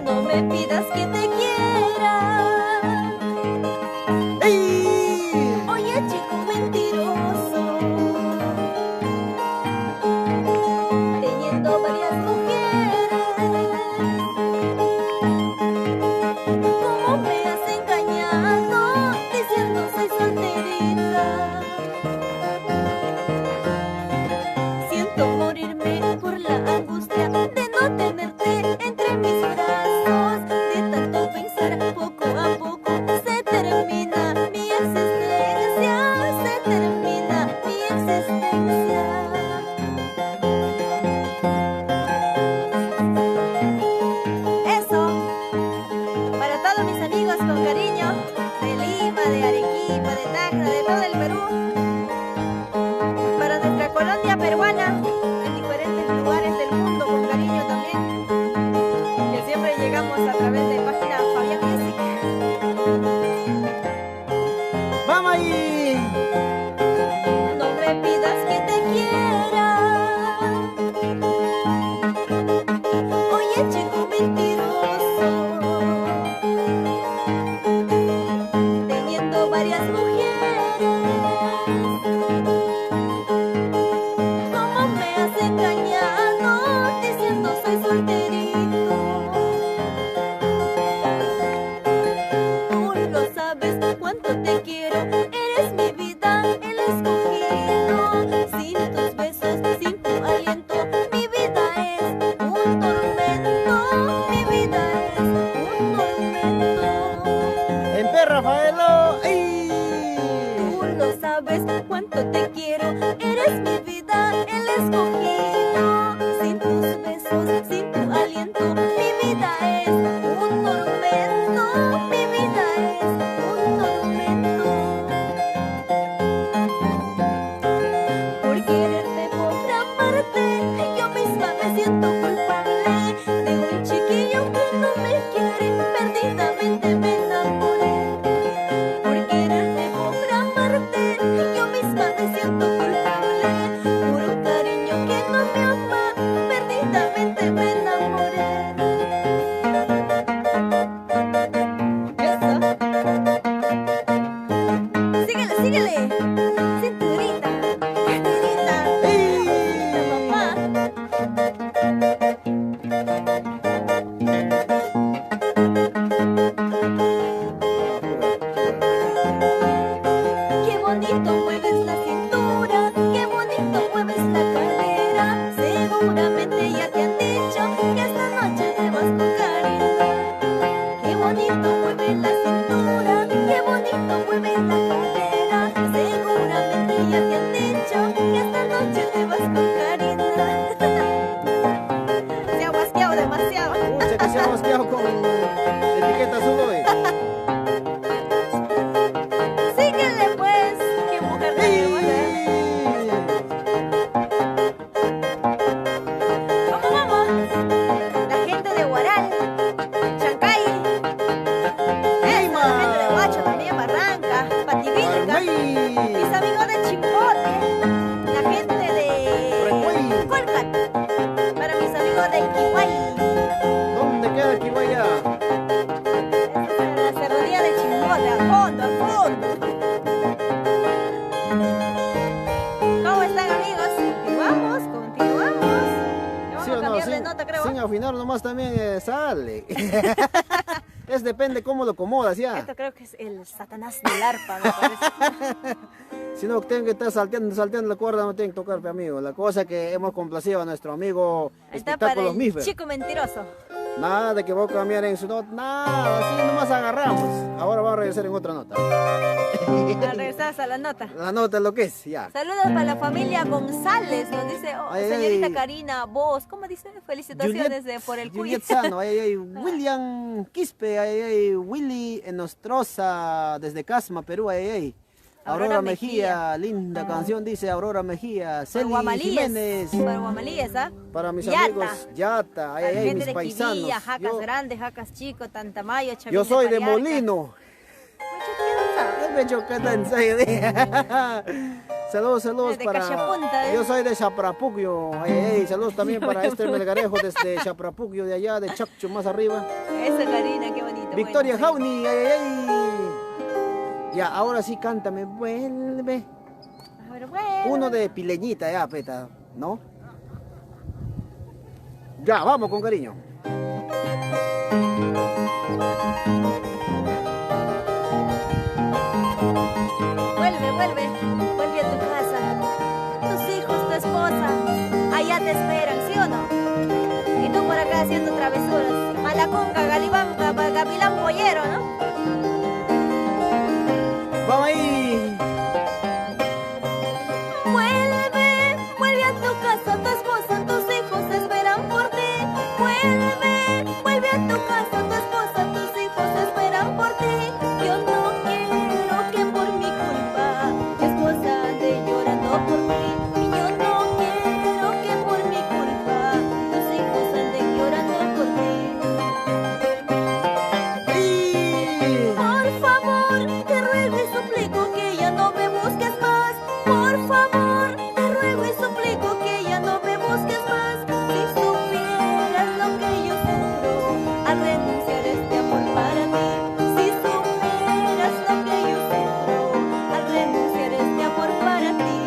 No me pidas que te quiera. ¡Ey! Oye, chico mentiroso, teniendo varias mujeres, ¿cómo me has engañado diciendo soy solterita? Siento morirme por la angustia de no tenerte entre mis brazos, de tanto pensar poco a poco se termina mi existencia, se termina mi existencia. Eso, para todos mis amigos con cariño, de Lima, de Arequipa, de Tacna, de todo el Perú, para nuestra colonia peruana, en diferentes lugares del mundo con cariño también, que siempre llegamos a través de página Fabián Music. ¡Vamos ahí! No me pidas que te quiera. Oye, chico mentiroso, teniendo varias mujeres, ¿cómo me has engañado diciendo soy solterito? Tú lo sabes cuánto te quiero, eres mi vida, el escogido. Sin tus besos, sin tu aliento, mi vida es un tormento. Mi vida es un tormento. ¡En P. Rafaelo! ¡Ey! Tú lo sabes cuánto te quiero, eres mi vida, el escogido. Sin tus besos, sin tu aliento, mi vida es un tormento. Mi vida es un tormento. Por quererte, por amarte, yo misma me siento culpable de un chiquillo que no me quiere, perdidamente me enamoré. Por quererte, por amarte, yo misma me siento culpable por un cariño que no me ama, perdidamente me enamoré. Eso. Síguele, síguele. Cinturita, cinturita, papá. Qué bonito mueves la cintura, qué bonito mueves la cadera. Seguramente ya te han dicho que esta noche te vas con Karina. Qué bonito mueve la cintura, qué bonito mueve la cadera. Seguramente ya te han dicho que esta noche te vas con Karina. Se ha guasqueado demasiado. Pucha, que se ha mosqueado con etiqueta azul hoy. Síguele pues, qué mujer tan hermosa. Vamos, vamos. La gente de Huaral, Chancay, eso, la gente de Huacho también, Barranca, Pativilca, mis amigos de Chimbote, la gente de Colcat, para mis amigos de Kiwai. ¿Dónde queda Kiwaya? Esa es la Es depende cómo lo acomodas ya. Esto creo que es el Satanás del arpa, me parece. Si no, tengo que estar salteando la cuerda, no tengo que tocar, amigo. La cosa que hemos complacido a nuestro amigo Está para Espectáculos el Mifer. chico mentiroso. Nada de que voy a cambiar en su nota, nada, así nomás agarramos. Ahora vamos a regresar en otra nota. Regresas a la nota. La nota es lo que es, ya. Saludos para la familia González, nos dice Ay, señorita ay. Karina, vos, ¿cómo dice? Felicitaciones por el quiz. Juliet Sano, William Quispe, Willy Enostroza desde Casma, Perú, Aurora Mejía, linda canción, dice Aurora Mejía. Celi Jiménez. Para Guamalíes, ¿ah? Para mis Yata. amigos, Yata, Para la gente mis de paisanos. Quivía, Jacas Yo- Grandes, Jacas Chico, Tantamayo, Chavín Yo soy de Pariarca. Molino. Mucho Me chocan, Saludos De para. Cachapunta, Yo soy de Chaprapuquio. Saludos también para Esther Melgarejo desde Chaprapuquio, de allá, de Chapcho, más arriba. Eso, Karina, qué bonito. Victoria bueno. Jauni. Ya, ahora sí, cántame, vuelve. A ver, bueno. Uno de Pileñita, ya, peta, ¿no? Ya, vamos con cariño. Vuelve a tu casa. Tus hijos, tu esposa, allá te esperan, ¿sí o no? Y tú por acá haciendo travesuras. Malacunga, Galibamca, Gavilán Pollero, ¿no? Vamos ahí. Vuelve a tu casa, tu esposa, tus hijos esperan por ti. Vuelve a tu casa, tu esposa, tus hijos esperan por ti. Yo no quiero que por mi culpa tu esposa ande llorando por ti. Yo no quiero que por mi culpa tus hijos anden llorando por ti. Por favor, te ruego y suplico que ya no me busques más. Por favor, te ruego y suplico que ya no me busques más. Si supieras lo que yo sufro al renunciar a este amor para ti. Si supieras lo que yo sufro al renunciar a este amor para ti.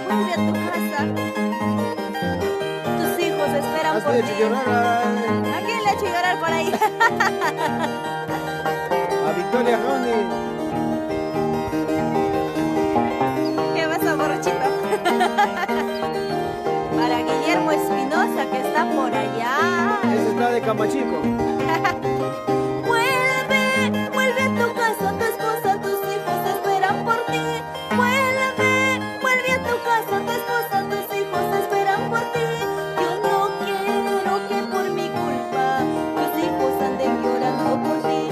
Vuelve a tu casa. Tus hijos esperan por Hazme ti. llorar ¿A quién le ha hecho llorar por ahí? a Victoria Jauni. ¿Qué pasa, borrachito? Para Guillermo Espinosa, que está por allá. Ese está de Camachico. Vuelve a tu casa, tu esposa, tus hijos esperan por ti. Vuelve a tu casa, tu esposa, tus hijos esperan por ti. Yo no quiero que por mi culpa tus hijos anden llorando por ti.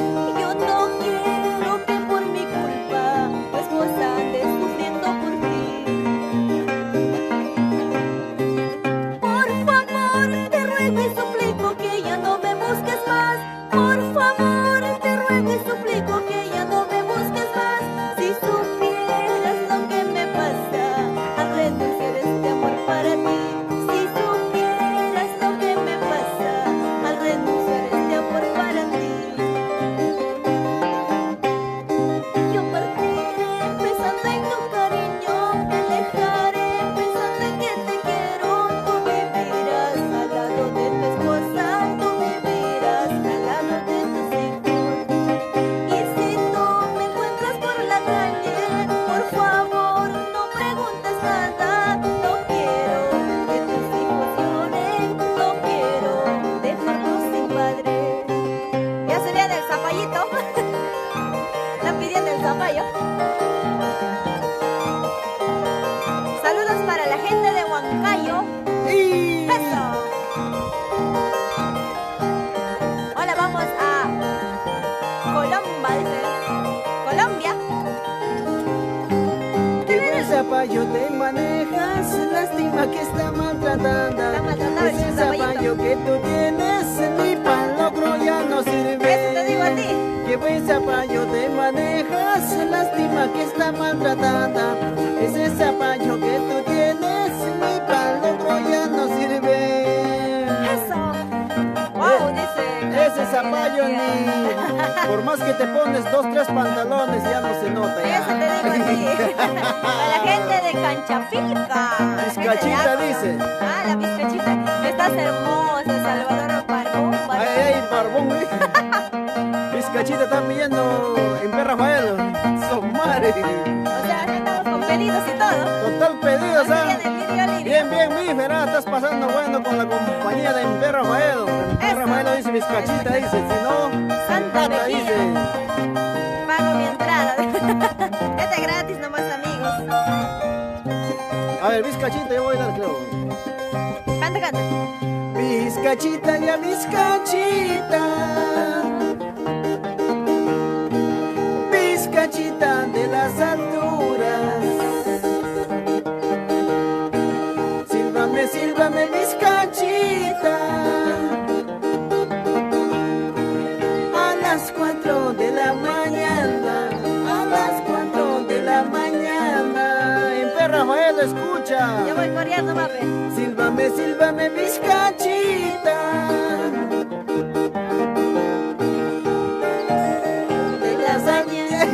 Yo no quiero que por mi culpa tu esposa ande sufriendo por ti. Por favor, te ruego y suplico que ya no me busques más. Por favor, te ruego y suplico que ya no me busques más. Si supieras lo que me pasa al renunciar a este amor para ti. Si supieras lo que me pasa al renunciar a este amor para ti. Yo partiré pensando en tu cariño, me alejaré pensando en que te quiero. Tú vivirás al lado de tu esposa, tú vivirás al lado de tus hijos. Y si tú me encuentras por la calle, por favor no preguntes nada. No quiero que tus hijos lloren, no quiero dejarlos sin padre. Ya se viene el zapallito. Están pidiendo el zapallo. Saludos para la gente de Huancayo. ¡Eso! Hola, vamos a Colombia, dice. Colombia. Que buen zapallo te manejas, lástima que está maltratando. Está maltratado el Ese zapallito. zapallo que tú tienes, ni para logro ya no sirve. Eso te digo a ti. Que buen zapallo te manejas, lástima que está maltratando. Ese zapallo que tú tienes, ni para logro ya no sirve. Eso. Wow, dice. Ese zapallo ni, por más que te pones 2, 3 pantalones ya no se nota ya. Eso te digo a ti. Para la gente de Canchapilca. Vizcachita dice. Ah, la Vizcachita. estás hermosa, Salvador Barbón. Ay, ay, barbón, Vizcachita está pidiendo en P. Rafael. Son madre. O sea, ya estamos con pedidos y todo. Total pedido, ¿sabes? Bien, Bien, bien, mi Fernanda, estás pasando bueno con la compañía de P. Rafael. P. Eso. Rafael dice Vizcachita, dice, si no, Santa Santa Mejía. dice. Pago mi entrada. Este gratis nomás, amigos. A ver, Vizcachita, yo voy a dar, creo. Canta, canta. Vizcachita, ya Vizcachita. Vizcachita de las alturas. Sílvame, sílvame, Vizcachita. A las 4 de la mañana. A las 4 de la mañana. En P. Rafael, escucha. Yo voy corriendo, papi. Sílvame, sílvame, Vizcachita. De las mañanas.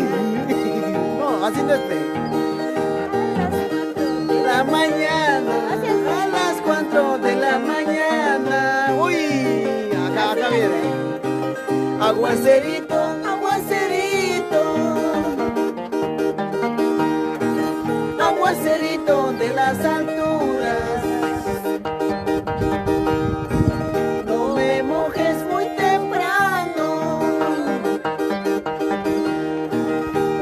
No, así no es, pe. De la mañana. A las 4 de la mañana. Uy, acá viene. Aguacerito, aguacerito. Aguacerito de las alturas. No me mojes muy temprano.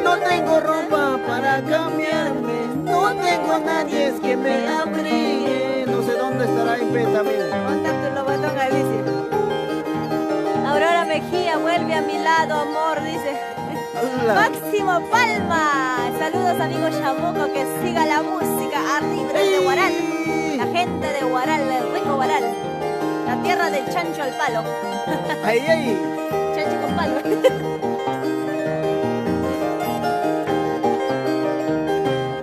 No tengo ropa para cambiarme. No tengo nadie que me abrigue. No sé dónde estará en P también. Ponte tu lobotón ahí, dice. Aurora Mejía, vuelve a mi lado, amor, dice. Hola. Máximo Palma. Saludos, amigo Chamuco, que siga la música arriba desde Huaral. La gente de Huaral, el rico Huaral. La tierra del chancho al palo. Ay, ay. Chancho con palo.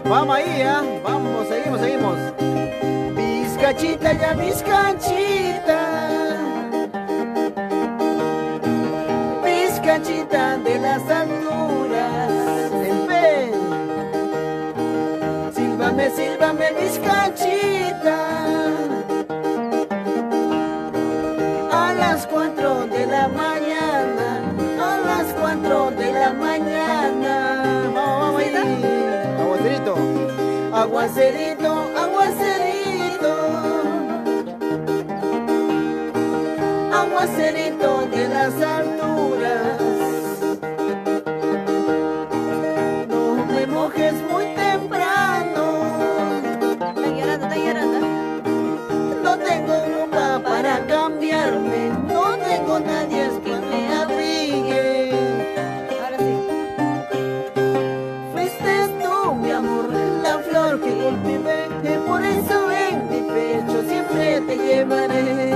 Vamos ahí, vamos, seguimos, seguimos. Vizcachita, ya Vizcachita. Vizcachita de las alturas. En P. Sílvame, sílvame, Vizcachita. A las 4 de la mañana. A las 4 de la mañana. Vamos ahí. Aguacerito. Aguacerito, aguacerito. Aguacerito de las alturas. No me mojes muy temprano. Está llorando, está llorando. No tengo ropa para cambiarme. No tengo nadie que me abrigue. Ahora sí. Fuiste tú, mi amor, la flor que cultivé. Por eso en mi pecho siempre te llevaré.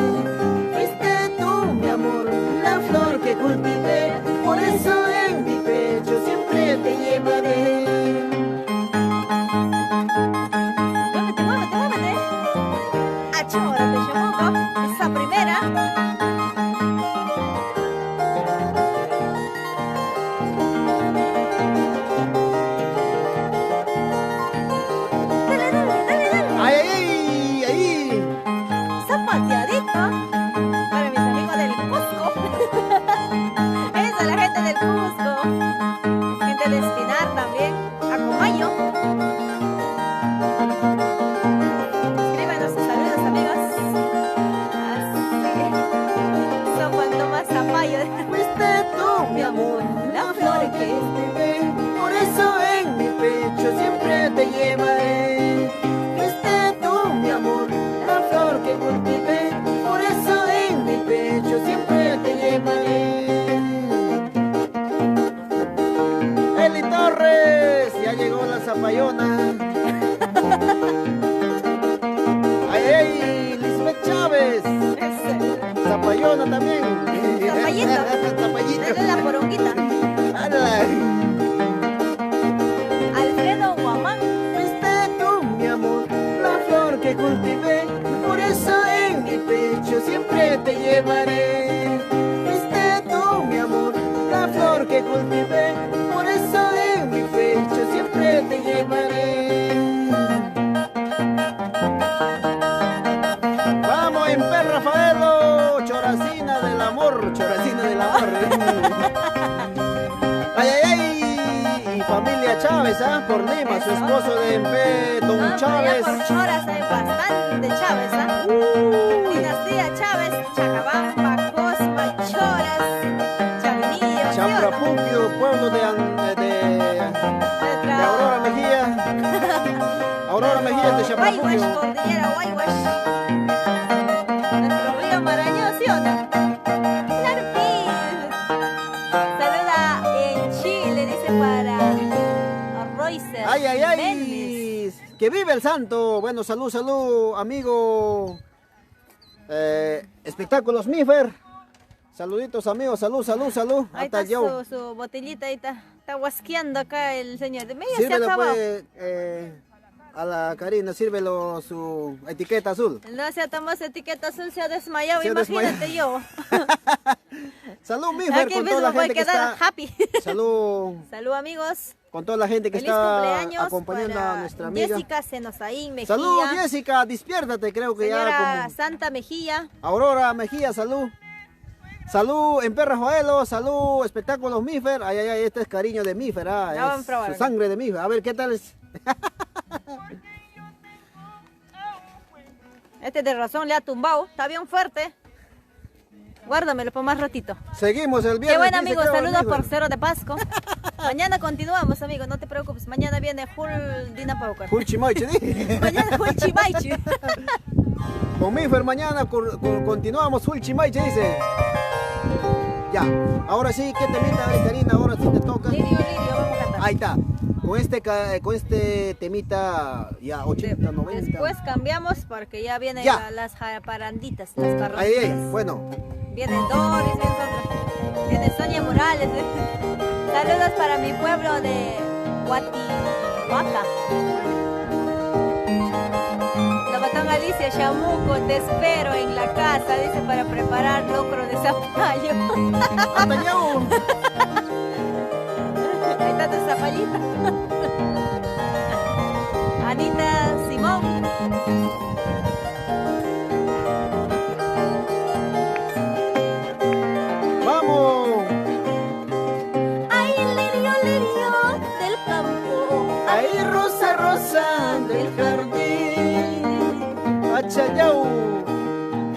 Fuiste tú, mi amor, la flor que cultivé. Por eso en mi pecho siempre te llevaré. Muévete, muévete, muévete. Achórate, Chamuco. Esa primera. Dale, dale, dale, dale. ¡Ay, ay, ay! Zapateadito para mis amigos del Cusco. Esa es la gente del Cusco. Gente de Espinar también. Acomayo. Escríbanos sus saludos, amigos. Así. Son cuanto más zapallo. Fuiste tú, mi amor, la flor que cultivé. Por eso en mi pecho siempre te llevaré. Fuiste tú, mi amor, la flor que cultivé. Por eso en mi pecho siempre te llevaré. Eli Torres, ya llegó la zapallona. Ay, ay, Lisbeth Chávez, zapallona también. Zapallito. Zapallito. Dale la poronguita. Ándale. Alfredo Guamán. Fuiste tú, mi amor, la flor que cultivé. Por eso en mi pecho siempre te llevaré. Fuiste tú, mi amor, la flor que cultivé. Por eso en mi pecho siempre te llevaré. Vamos en Choracina del amor, Choracina del amor. Ay, ay, ay. Y familia Chávez, ¿ah? Por Lima, su esposo de MP, don No, Chávez. por Choras hay bastante Chávez, ¿ah? Dinastía Chávez, Chacabamba, Cosma, Choras, Chavinillo, Chaprapuquio, pueblo de Aurora Mejía. Aurora Mejía es de Guaywash, Chaprapuquio. cordillera Guaywash. Nuestro río Marañón, ¿sí o no? Claro que sí. Saluda en Chile, dice para Royce. Ay, ay, ay. Que vive el santo. Bueno, salud, salud, amigo. Espectáculos Mifer. Saluditos, amigos. Salud, salud, salud. Ahí Hasta está yo. su botellita, ahí está huasqueando acá el señor. Mira, se Sírvelo, acabó. pues, a la Karina, sírvelo su etiqueta azul. No se ha tomado su etiqueta azul, se ha desmayado, Se ha imagínate yo. Salud, Mifer, Aquí con mismo toda la voy a gente que quedar está. happy. Salud, Salud, amigos. con toda la gente que Feliz está cumpleaños acompañando para a nuestra amiga. Jessica Senosaín Mejía. Salud, Jessica, despiértate, creo que Señora ya como... Santa Mejía. Aurora Mejía, salud. Salud en Perra Joelo, salud, espectáculos Mifer. Ay, ay, ay, este es cariño de Mifer, Vamos a es probar. su sangre de Mifer. A ver, ¿qué tal es? Este de razón le ha tumbado. Está bien fuerte. Guárdamelo por más ratito. Seguimos el viernes. Qué bueno, dice, amigos. creo, Saludos Mifer. por Cerro de Pasco. Mañana continuamos, amigos. No te preocupes. Mañana viene full Dina Paucar. Full Chimoiche, ¿sí? Mañana full Chimaichi. Con Mifer mañana continuamos full Chimaiche, dice. Ya, ahora sí, ¿qué temita, Karina? Ahora sí te toca. Lirio, vamos a cantar. Ahí está. Con este temita ya 80, 90. Después cambiamos porque ya vienen Ya. las paranditas, las Ahí, parranditas. ahí, bueno. Viene Doris, viene Sonia Morales. Saludos para mi pueblo de Huatihuaca. Locotón Alicia Chamuco, te espero en la casa, dice, para preparar locro de zapallo. Hasta luego. Ahí está tu zapallito. Anita Simón. Vamos. Ay, lirio del campo. Ahí rosa, rosa del jardín. Achayau.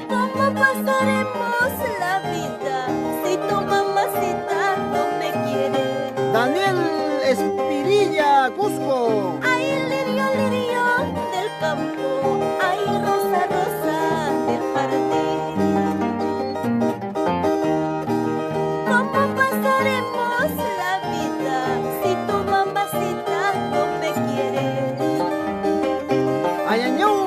¿Cómo pasaremos la vida si tu mamacita no me quiere? Daniel Espirilla, Cusco. Ay, lirio del campo. Ay, rosa, rosa del jardín. ¿Cómo pasaremos la vida si tu mamacita no me quiere? Ayañau.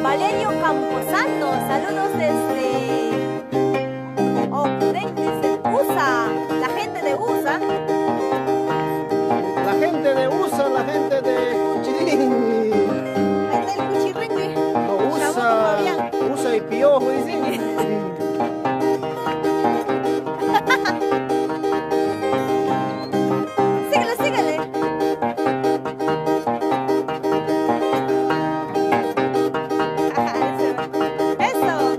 Valerio Camposano, saludos desde desde USA, la gente de USA. La gente de USA, la gente de Cuchirín. Gente del Cuchirringue. No, USA y Piojo, dicen. Síguele, síguele. Eso.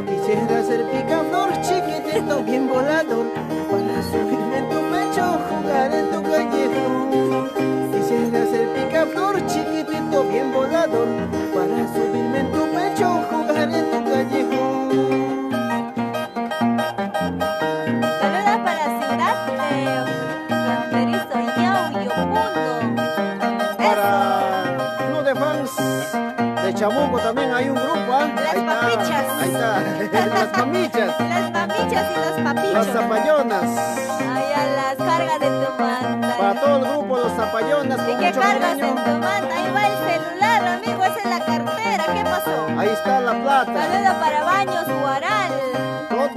Quisiera ser picaflor, chiquitito, bien volador, para subirme en tu pecho, jugar en tu callejón. Quisiera ser picaflor, chiquitito, bien volador, para subirme en tu pecho, jugar en tu callejón. Saludos para Ciudad Fronterizo, Yauyupunto. Para Club de Fans de Chamuco también hay un grupo, ¿ah? Las Ahí está, papichas. ahí está, las mamichas, Las mamichas y los papichos. las zapayonas. Ay, a las cargas de tu manta. Para todo el grupo, los zapayonas, ¿Y con qué mucho cargas cariño. en tu manta? Ahí va el celular, amigo, esa es la cartera. ¿Qué pasó? Ahí está la plata. Saludos para Baños Guaral.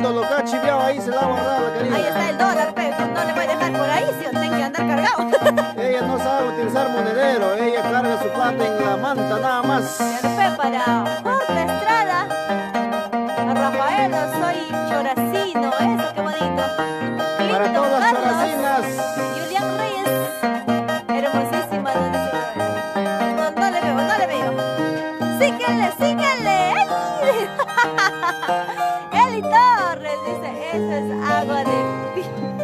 Todo lo que ha chiviado ahí se la ha guardado, querida. Ahí está el dólar, pero no le voy a dejar por ahí, si tengo que andar cargado. Ella no sabe utilizar monedero, ella carga su plata en la manta nada más. Yarpe para Jorge Estrada. A Rafaelo, soy choracino, eso, qué bonito. Para Clinton todas las Carlos, choracinas. Julián Reyes, hermosísima, ¿dónde se ve? No le veo, no le veo. Síguele, síguele. ¡Ay! Eli Torres dice, eso es agua de...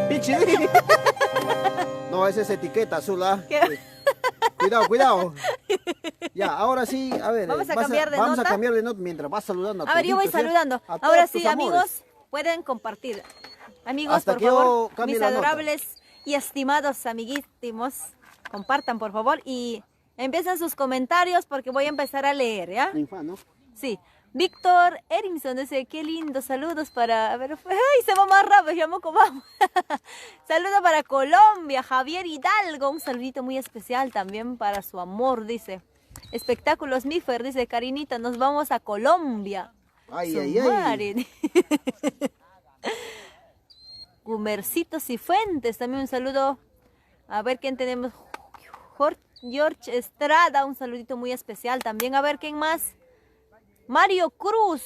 Pichi. No, esa es etiqueta azul, ¿ah? ¿Qué? Cuidado, cuidado. Ya, ahora sí, a ver. Vamos a cambiar de vamos nota. a cambiar de nota mientras vas saludando a A ver, yo voy toditos, ¿eh? saludando. A todos Ahora tus sí, amores. amigos, pueden compartir. Amigos, Hasta por que yo favor, cambie mis la nota. adorables y estimados amiguísimos, compartan, por favor, y empiecen sus comentarios porque voy a empezar a leer, ¿ya? Infan, ¿no? Sí. Víctor Erinson dice, qué lindo, saludos para... A ver, ¡ay, se va más rápido! Llamó como vamos. Saludos para Colombia, Javier Hidalgo, un saludito muy especial también para su amor, dice. Espectáculos Mifer, dice, Karinita, nos vamos a Colombia. Ay, Su ay, ay. madre. Gumercitos y Fuentes, también un saludo. A ver quién tenemos. George Estrada, un saludito muy especial también. A ver quién más. Mario Cruz,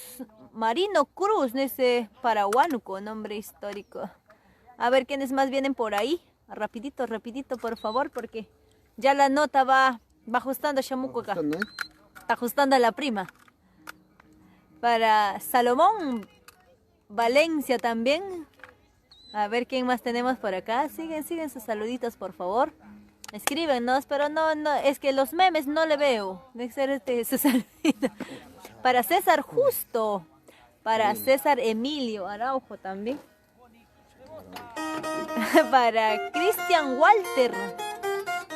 Marino Cruz, ese para Huánuco, nombre histórico. A ver quiénes más vienen por ahí. Rapidito, rapidito, por favor, porque ya la nota va ajustando Chamuco acá. ¿No? Está ajustando a la prima. Para Salomón Valencia también. A ver quién más tenemos por acá. Siguen sus saluditos, por favor. Escríbenos, pero no, es que los memes no le veo. Debe ser su saludito. Para César Justo. Para César Emilio Araujo también. Para Cristian Walter.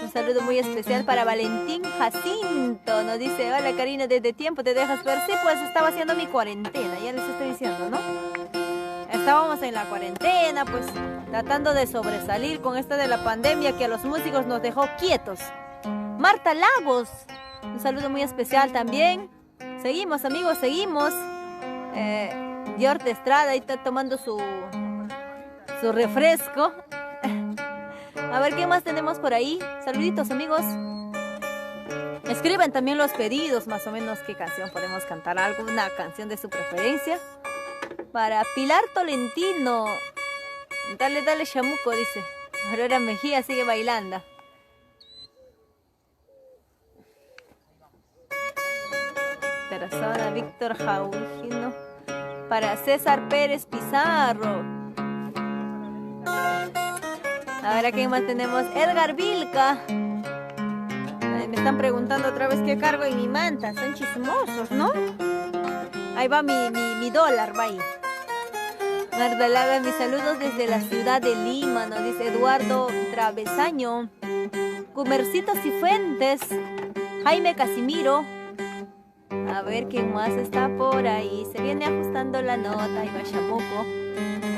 Un saludo muy especial para Valentín Jacinto. Nos dice, hola Karina, desde tiempo te dejas ver. Sí, pues estaba haciendo mi cuarentena, ya les estoy diciendo, ¿no? Estábamos en la cuarentena, pues tratando de sobresalir con esto de la pandemia que a los músicos nos dejó quietos. Marta Lagos, un saludo muy especial también. Seguimos, amigos, seguimos. George Estrada ahí está tomando su refresco. A ver qué más tenemos por ahí. Saluditos, amigos. Escriben también los pedidos, más o menos qué canción podemos cantar, alguna canción de su preferencia. Para Pilar Tolentino, dale, dale chamuco, dice. Aurora Mejía sigue bailando. Terazona, Víctor Jaugino. Para César Pérez Pizarro. Ahora, ¿quién más tenemos? Edgar Vilca. Me están preguntando otra vez qué cargo en mi manta. Son chismosos, ¿no? Ahí va mi dólar, va ahí. Mardalaga, mis saludos desde la ciudad de Lima, nos dice Eduardo Travesaño. Comercitos y Fuentes. Jaime Casimiro. A ver quién más está por ahí. Se viene ajustando la nota. Ahí va Chamuco.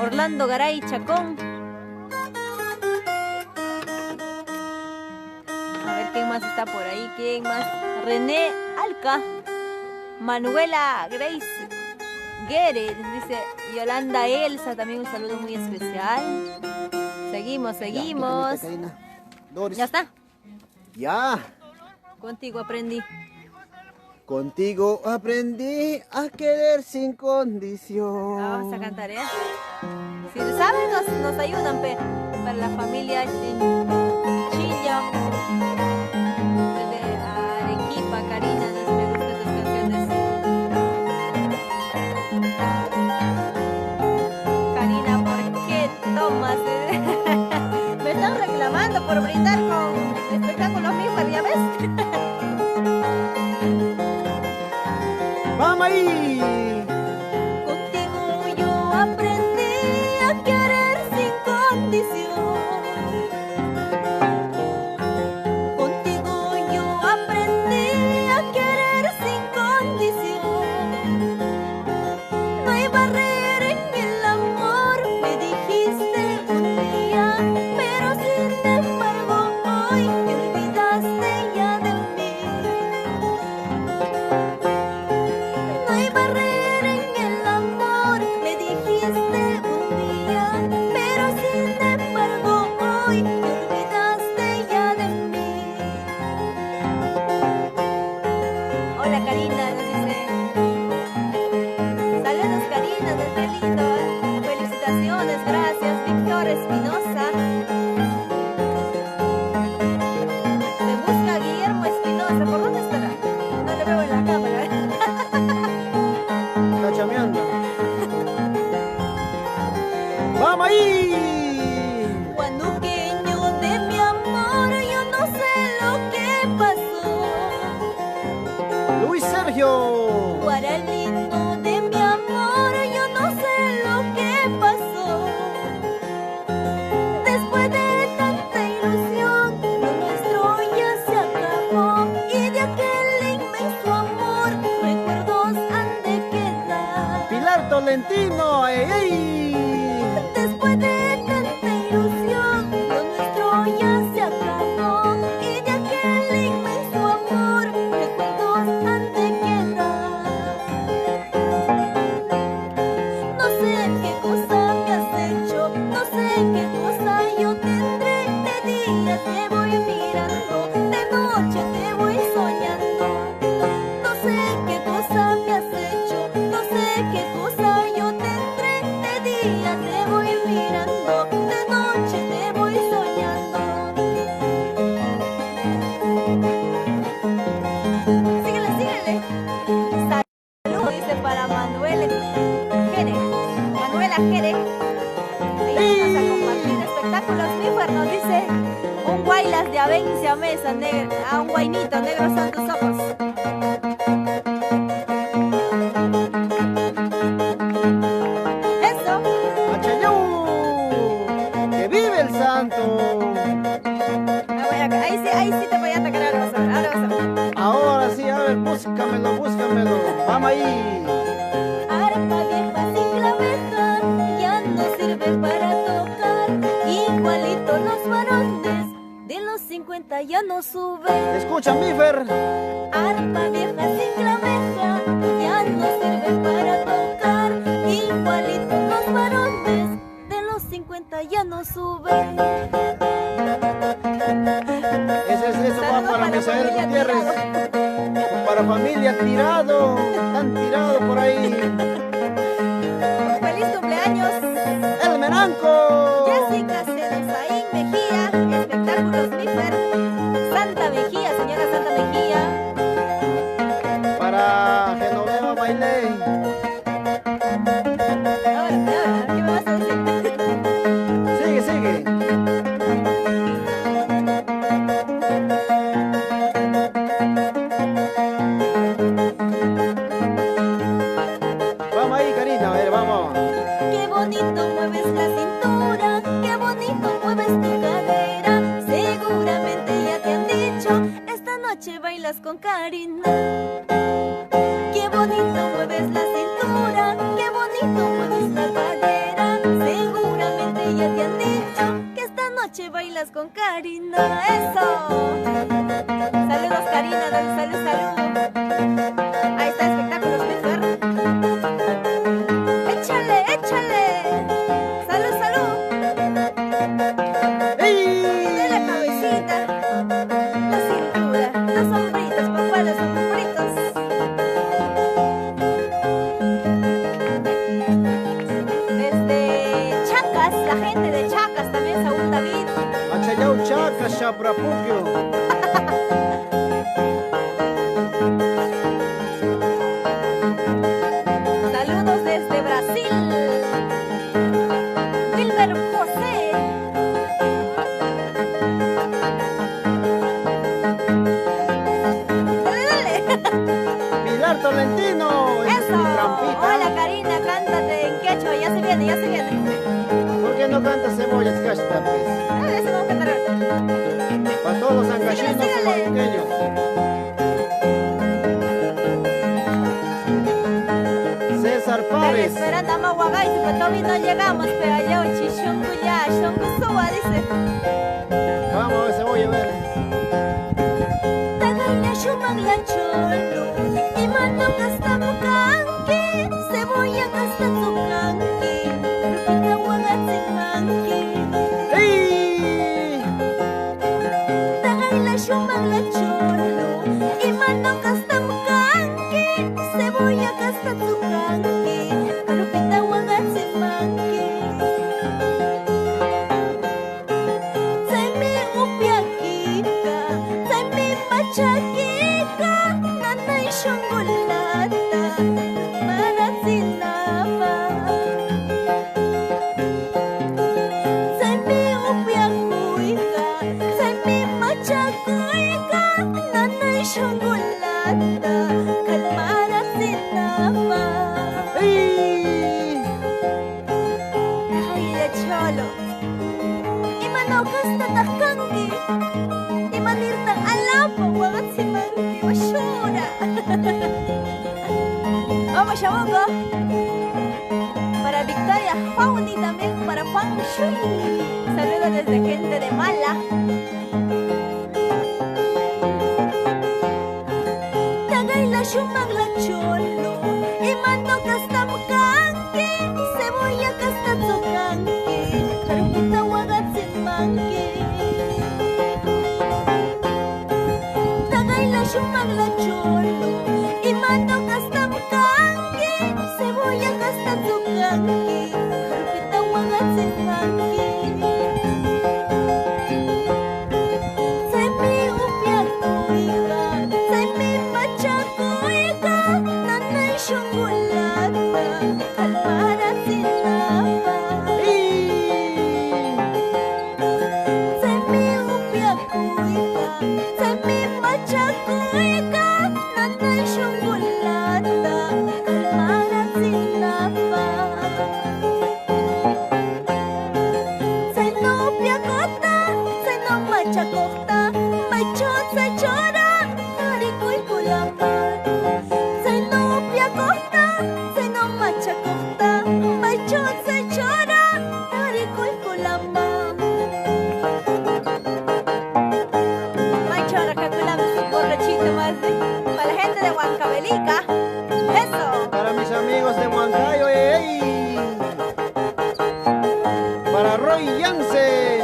Orlando Garay Chacón. A ver quién más está por ahí? ¿Quién más? René Alca, Manuela Grace Guerre, dice Yolanda Elsa, también un saludo muy especial. Seguimos. Ya, Karina. Doris. ¿Ya está? Ya. Contigo aprendí. Contigo aprendí a querer sin condición. Vamos a cantar, ¿eh? Si lo saben, nos ayudan para la familia Chillo. Desde Arequipa, Karina, me gustan tus canciones. Karina, ¿por qué tomas? Me están reclamando por brindar con espectáculos mismos, ¿ya ves? ¡Vamos ahí! Contigo yo aprendí a querer sin condición. Contigo yo aprendí a querer sin condición. No hay barrera en el amor, me dijiste un día, pero sin embargo hoy te olvidaste ya de mí. No hay barrera en el amor, me dijiste un día, pero sin embargo hoy te olvidaste ya de mí. Hola Karina, nos dice. Saludos Karina, desde lindo. Felicitaciones, gracias. Víctor Espinosa. Se busca Guillermo Espinosa. ¿Por dónde estará? No le veo en la cámara. Está chameando. ¡Vamos ahí! Guanuqueño de mi amor, yo no sé lo que pasó. Luis Sergio. Guaralito de mi amor, yo no sé lo que pasó. Después de tanta ilusión, lo nuestro ya se acabó. Y de aquel inmenso amor, recuerdos han de quedar. Pilar Tolentino. ¡Ey, ey! Después de tanta ilusión, lo nuestro ya se acabó. Y de aquel inmenso amor, recuerdos han de quedar. No sé qué cosa me has hecho, no sé qué cosa yo tendré. De día te voy mirando, de noche te voy soñando. No sé qué cosa me has hecho, no sé qué cosa yo tendré. De día te voy mirando, de noche te voy soñando. Síguele. Saludos, dice para Manuela Jere. Manuela Jere. Ayúdanos a compartir espectáculos. Mifer nos dice un guaylas de avencia mesa, a un guainito, negros son tus ojos. Eso. ¡Achayú! ¡Que vive el santo! Ahí sí te voy a atacar. Ahora vas a ver. Ahora sí, a ver, búscamelo. ¡Vamos ahí! Arpa vieja sin claveja, ya no sirve para tocar. Igualito los varones de los 50 ya no suben. Escucha, Mifer. Arpa vieja sin claveja, ya no sirve para tocar. Igualito los varones de los 50 ya no suben. Eso va Saludos para Misael familia Gutiérrez. Tirado. Para familia tirado. Están tirados por ahí. Feliz cumpleaños. El Meranco. Jessica Cedesaín Mejía, espectáculos Mifer. Santa Mejía, señora Santa Mejía. Para Genoveva Bailey. Ahora, ¿qué me vas a decir? Sigue. Vamos ahí, Karina, a ver, vamos. Qué bonito mueves la cintura, qué bonito mueves tu cadera. Seguramente ya te han dicho, esta noche bailas con Karina. Qué bonito mueves la cintura, qué bonito mueves la cadera. Seguramente ya te han dicho que esta noche bailas con Karina, eso. Saludos Karina, salud. Ahí está espectáculos Pitfer. Échale. Salud. ¡Ey! De la cabecita, la cintura, los hombritos, papá, los hombritos. Desde Chacas, la gente de Chacas también, Saúl David. Achayau Chaca, Chaprapuquio. Saludos desde Brasil. Wilber José. Dale. Pilar Tolentino. Esa es Eso. mi trampita. Hola Karina, cántate en quechua. Ya se viene. ¿Por qué no cantas cebollas, casta, pues? Ese vamos a cantar ahorita. Para todos los angachinos y Sígale. huanqueños. César Estoy Párez. esperando a Mahuagay, pero todavía no llegamos, pero allá Chichungu ya, Shungu Suba, dice. Vamos, cebolla verde. Tagaina shumang la cholo, imano kasta mukanki, cebolla kasta tukanki, rupita wangat simanki. ¡Ey! Tagaina shumang la cholo, imano kasta mukanki, cebolla kasta tukanki, rupita wangat simanki. Zaimi upiakika, zaimi machakika, nanay shungulata, marasinapa. Zaimi upiakuika, zaimi machakuika, nanay shungulata, kalmarasinapa. ¡Ey! Ay, de cholo. Imanaw kasta takangi. Imanirtang alapo, wagat si Mangi, basura. Vamos, Shamongo. Para Victoria, Fauni también, para Juan Shui. Saludos desde gente de Mala. Tagay la shumag la cholo. Imano kasta mukangi. Cebolla kasta tukangi. Karupita wagat si Mangi. Tagay la shumag la cholo. Imano kasta mukangi. Cebolla kasta tukangi. Karupita wagat si Mangi. Zaimi upiakuika, zaimi machakuika, nanay shungulata, kalmarasinapa. ¡Ey! Zaimi upiakuika, zaimi machakuika, nanay shungulata, kalmarasinapa. Zaino upiakota, zaino machakota, machot sa chora, nariko'y kulaman. Zaino upiakota, zaino machakota, machot sa chora, nariko'y kulaman. Machora kakulaman su borrachito más para la gente de Huancavelica. Eso. Para mis amigos de Huancayo, ¡ey! Para Roy Jansen.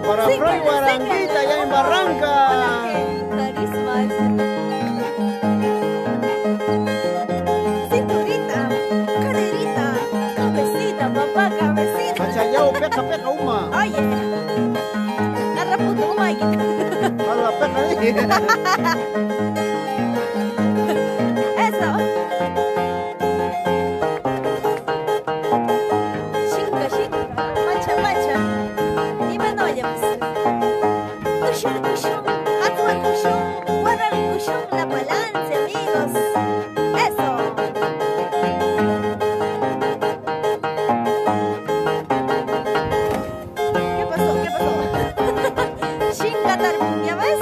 Para Froy Guaranguita, allá en Barranca. Hola, qué carisma. Cinturita, caderita, cabecita, papá, cabecita. Achayau, peca, uma. Oye, agarra puto, Mike. A la peca, Eso. Chinga, macha. Dime no, ya pues. Cushón, atua cushón, guarrar cushón, la balance, amigos. Eso. ¿Qué pasó? Chinga, ¿ya ves?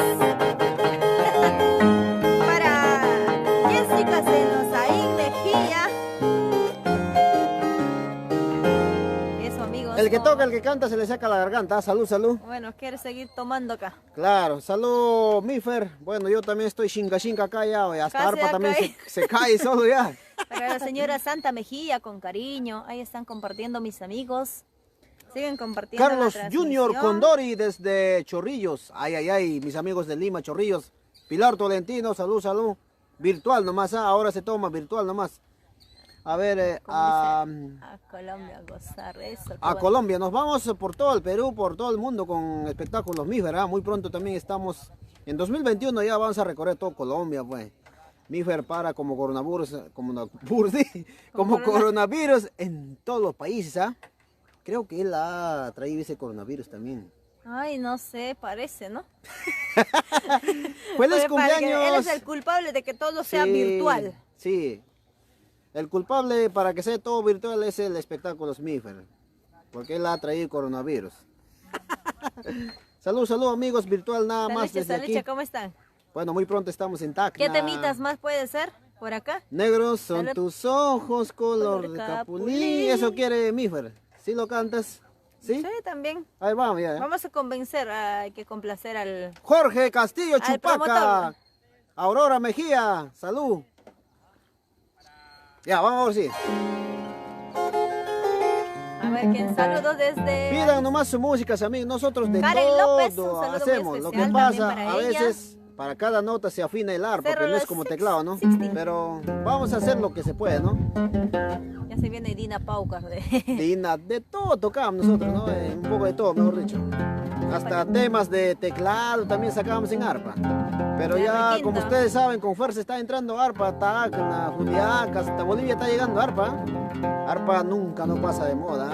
Cuidado que el que canta se le saca la garganta. Salud, salud. Bueno, quiere seguir tomando acá. Claro, salud, Mifer. Bueno, yo también estoy chinga acá ya, oye. Hasta Casi arpa acá, también ¿eh? se cae solo ya. Para la señora Santa Mejía, con cariño. Ahí están compartiendo mis amigos. Siguen compartiendo Carlos la Junior transmisión. Condori desde Chorrillos. Ay, ay, ay, mis amigos de Lima, Chorrillos. Pilar Tolentino, salud, salud. Virtual nomás, ahora se toma virtual nomás. A ver, Como dice, a Colombia a gozar eso. qué a bueno. Colombia. Nos vamos por todo el Perú, por todo el mundo con espectáculos Mifer, ¿ah? Muy pronto también estamos, en 2021 ya vamos a recorrer todo Colombia, pues. Mifer para como coronavirus, como coronavirus en todos los países, ¿ah? Creo que él ha traído ese coronavirus también. Ay, no sé, parece, ¿no? ¡Feliz Porque para que cumpleaños! él es el culpable de que todo sea Sí, virtual. Sí. El culpable para que sea todo virtual es el espectáculo Mifer. Porque él ha traído coronavirus. Salud, salud amigos, virtual nada más Saluche, desde saluche, aquí. ¿cómo están? Bueno, muy pronto estamos en Tacna. ¿Qué temitas más puede ser por acá? Negros son Salud. tus ojos, color Color de de capulín. capulín. Eso quiere Mifer. ¿Sí lo cantas? ¿Sí? Sí, también. Ahí vamos ya. Vamos a convencer, hay que complacer al... Jorge Castillo Al Chupaca. promotor. Aurora Mejía. Salud. Ya, vamos a ver si. A ver, ¿quién saludo desde... Pidan nomás su música, amigos. Nosotros de Karen todo López, un saludo muy hacemos. Lo que especial pasa, también para a ella. veces, para cada nota se afina el arpa, Cero pero no es las como six- teclado, ¿no? 16. Pero vamos a hacer lo que se puede, ¿no? Ya se viene Dina Paucas de... Dina, de todo tocamos nosotros, ¿no? Un poco de todo, mejor dicho. Hasta temas de teclado también sacábamos en arpa. Pero De ya, requinto. como ustedes saben, con fuerza está entrando arpa, Tacna, Juliaca, hasta Bolivia está llegando arpa. Arpa nunca no pasa de moda.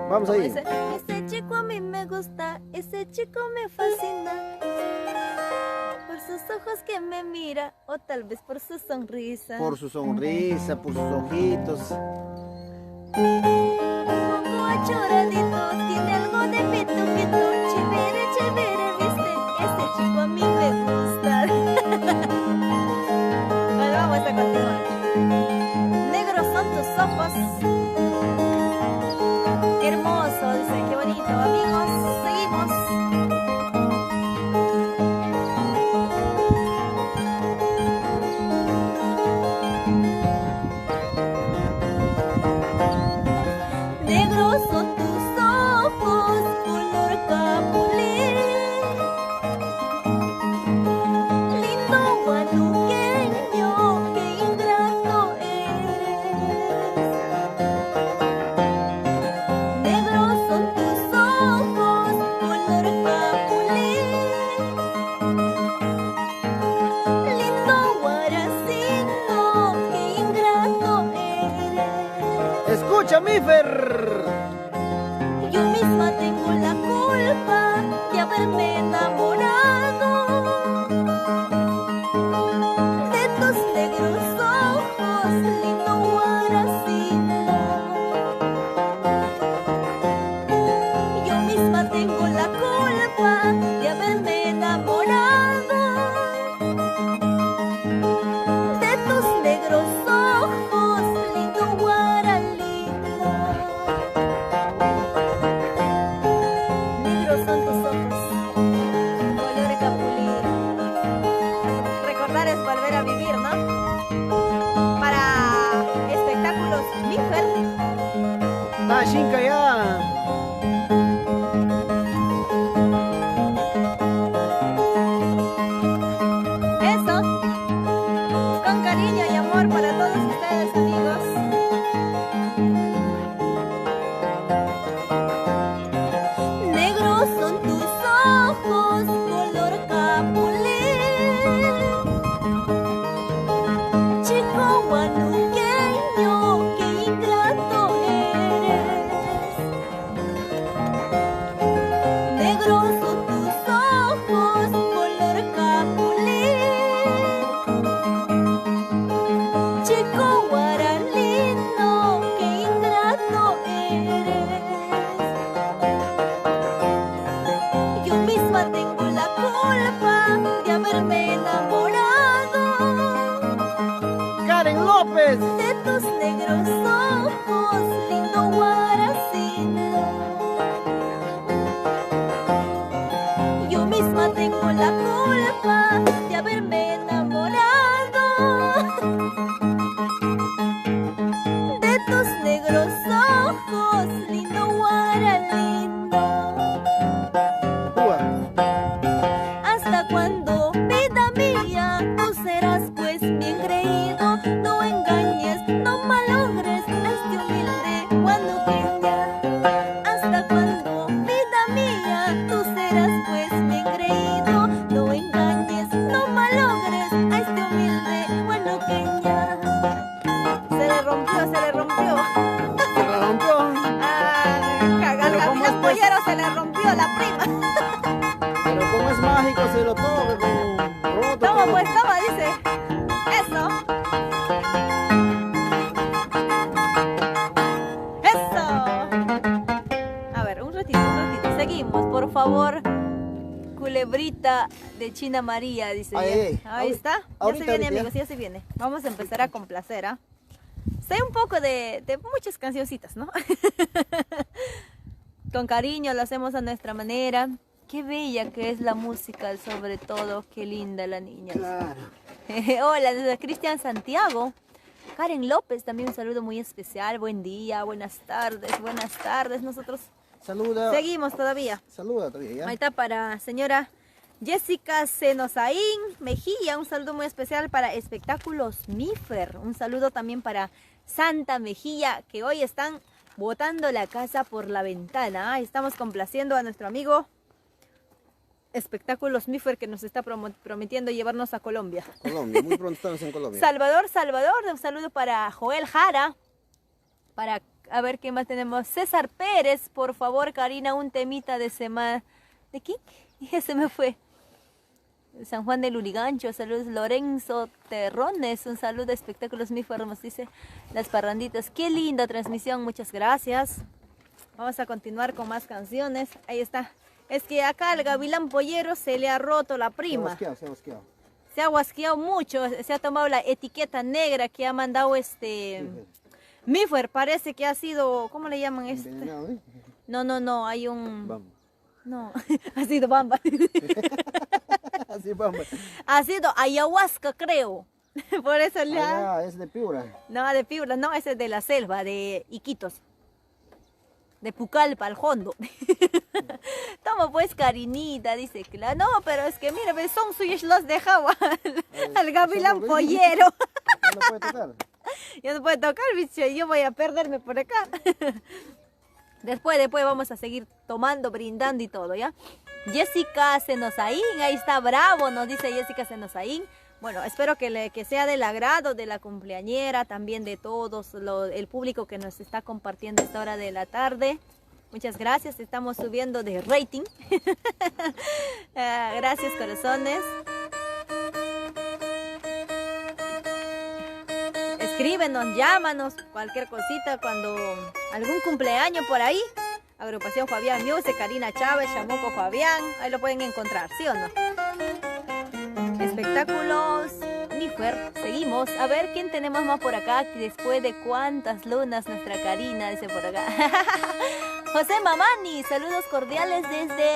Vamos ahí. Ese chico a mí me gusta, ese chico me fascina. Por sus ojos que me mira, o tal vez por su sonrisa. Por su sonrisa, por sus ojitos. Un poco achoradito, tiene algo de pito, chévere, chévere, viste. Ese chico a mí me gusta. Bueno, vamos a continuar. Negros son tus ojos. Qué hermoso, dice, qué bonito. Amigos, seguimos. Negros son tus ojos, color capulín. Lindo guanuqueño, qué ingrato eres. Negros son tus ojos, color capulín. Lindo guaracino, qué ingrato eres. Escucha, Mifer. Yo misma tengo la culpa de haberme enamorado de tus negros ojos, lindo guaracino. Yo misma tengo la culpa de haberme enamorado de tus negros ojos, lindo guaralino. Negros son tus ojos, color capulín. Recordar es volver a vivir, ¿no? Para espectáculos Mifer. Está chinca ya. Eso, con cariño y amor para todos ustedes, amigos. Negros son tus ojos, color capulín. Chico guanuqueño, qué ingrato eres. misma tengo la culpa de haberme enamorado de tus negros ojos, lindo guara lindo. Cuba. ¿Hasta cuándo, vida mía, tú serás pues mi engreído? No engañes, no malogres a este humilde guanuqueña. ¿Hasta cuándo, vida mía, tú serás pues mi engreído? No engañes, no malogres a este humilde guanuqueña. Se le rompió, se le rompió. Se la rompió. Al Pero ¿cómo Gavilán es, pues? Pollero se le rompió la prima. Pero como es mágico, se lo toca con roto. Toma todo. pues, toma, dice. Eso. Eso. A ver, un ratito, un ratito. Seguimos, por favor. Culebrita de China María, dice. Ay, ella. ay, Ahí está. Ya ahorita, se viene, ahorita. amigos, ya se viene. Vamos a empezar a complacer, ¿ah? Sé un poco de muchas cancioncitas, ¿no? Con cariño lo hacemos a nuestra manera. Qué bella que es la música, sobre todo. Qué linda la niña. Claro. Hola, desde Cristian Santiago. Karen López, también un saludo muy especial. Buen día, buenas tardes, buenas tardes. Nosotros Saluda. seguimos todavía. Saluda todavía, ¿ya? Ahí está para señora Jessica Senosaín Mejía. Un saludo muy especial para Espectáculos Mifer. Un saludo también para Santa Mejía, que hoy están botando la casa por la ventana. Estamos complaciendo a nuestro amigo Espectáculos Mifer, que nos está prometiendo llevarnos a Colombia. Colombia, muy pronto estamos en Colombia. Salvador, un saludo para Joel Jara. Para, a ver qué más tenemos. César Pérez, por favor, Karina, un temita de semana. ¿De quién? Ya se me fue. San Juan del Urigancho, saludos. Lorenzo Terrones, un saludo. Espectáculos Mifer, nos dice Las Parranditas. Qué linda transmisión, muchas gracias. Vamos a continuar con más canciones. Ahí está. Es que acá al Gavilán Pollero se le ha roto la prima. Se ha mosqueado. Se ha guasqueado mucho, se ha tomado la etiqueta negra que ha mandado Mifer. Parece que ha sido, ¿cómo le llaman este? Envenenado, ¿eh? No, hay un... Vamos. No, ha sido bamba. Así vamos. Ha sido ayahuasca, creo. Por eso le ha... Ah, es de Piura. No, de Piura, no, ese es de la selva, de Iquitos. De Pucallpa, al hondo. Toma pues, Karinita, dice claro. No, pero es que mira, son suyos los dejaba al Gavilán ¿Solo Pollero. No puede tocar. Ya no puede tocar, bicho, yo voy a perderme por acá. Después vamos a seguir tomando, brindando y todo, ¿ya? Jessica Senosaín, ahí está, bravo, nos dice Jessica Senosaín. Bueno, espero que sea del agrado de la cumpleañera, también de todos el público que nos está compartiendo a esta hora de la tarde. Muchas gracias, estamos subiendo de rating. Gracias, corazones. Escríbenos, llámanos, cualquier cosita, cuando algún cumpleaños por ahí. Agrupación Fabián Music, Karina Chávez, Chamuco Fabián, ahí lo pueden encontrar, ¿sí o no? Espectáculos Mifer, seguimos. A ver quién tenemos más por acá. Después de cuántas lunas, nuestra Karina, dice por acá. José Mamani, saludos cordiales desde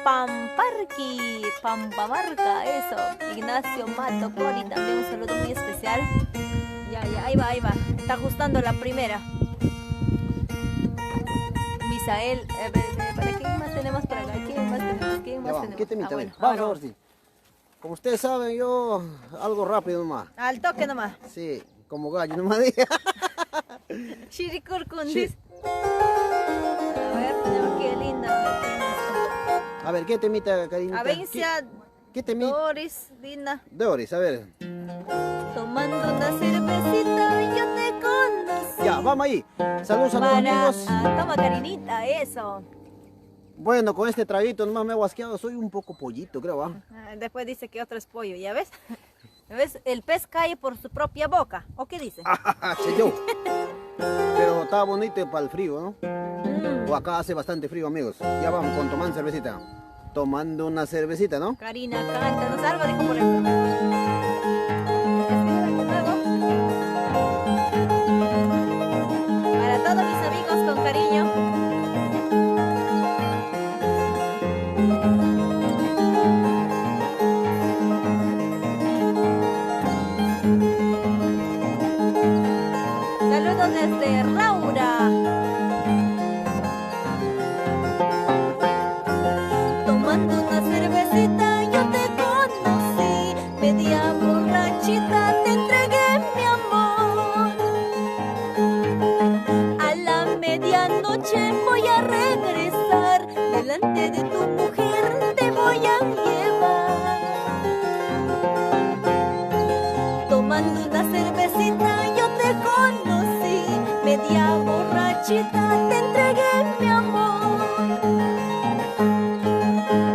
Pamparqui, Pampamarca, eso. Ignacio Mato Cori, también un saludo muy especial. Ya, ahí va. Está ajustando la primera. Misael, ¿para quién más tenemos por acá? ¿Quién más tenemos? ¿Qué temita? Bueno, Vamos a ahora ver si. Como ustedes saben, yo algo rápido nomás. al toque nomás. Sí, como gallo nomás dije. Shiricurcundis. A ver, qué linda. A ver, ¿qué temita, Karina? Avencia, ¿Qué temita? Doris, Dina. Doris, a ver. Tomando una cervecita, yo te conocí. Ya, vamos ahí. Saludos a todos amigos. Toma, Karinita, eso. Bueno, con este traguito nomás me he guasqueado. Soy un poco pollito, creo, ¿ah? Después dice que otro es pollo, ¿ya ves? ¿Ves? El pez cae por su propia boca. ¿O qué dice? Sí, yo. Pero está bonito para el frío, ¿no? O acá hace bastante frío, amigos. Ya vamos con tomando cervecita. Tomando una cervecita, ¿no? Karina, cántanos algo, dijo por ejemplo. Para todos mis amigos, con cariño. tomando una cervecita yo te conocí, media borrachita te entregué mi amor.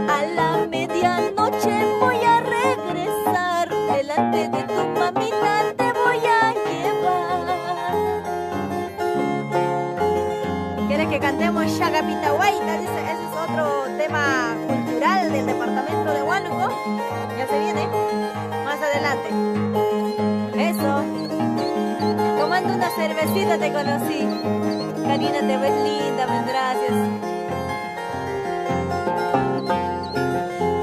A la medianoche voy a regresar, delante de tu mamita te voy a llevar. ¿Quieres que cantemos Shagapitahuayta? Ese es otro tema cultural del departamento de Huánuco. Ya se viene más adelante. Eso. Tomando una cervecita te conocí. Karina, te ves linda, ven, gracias.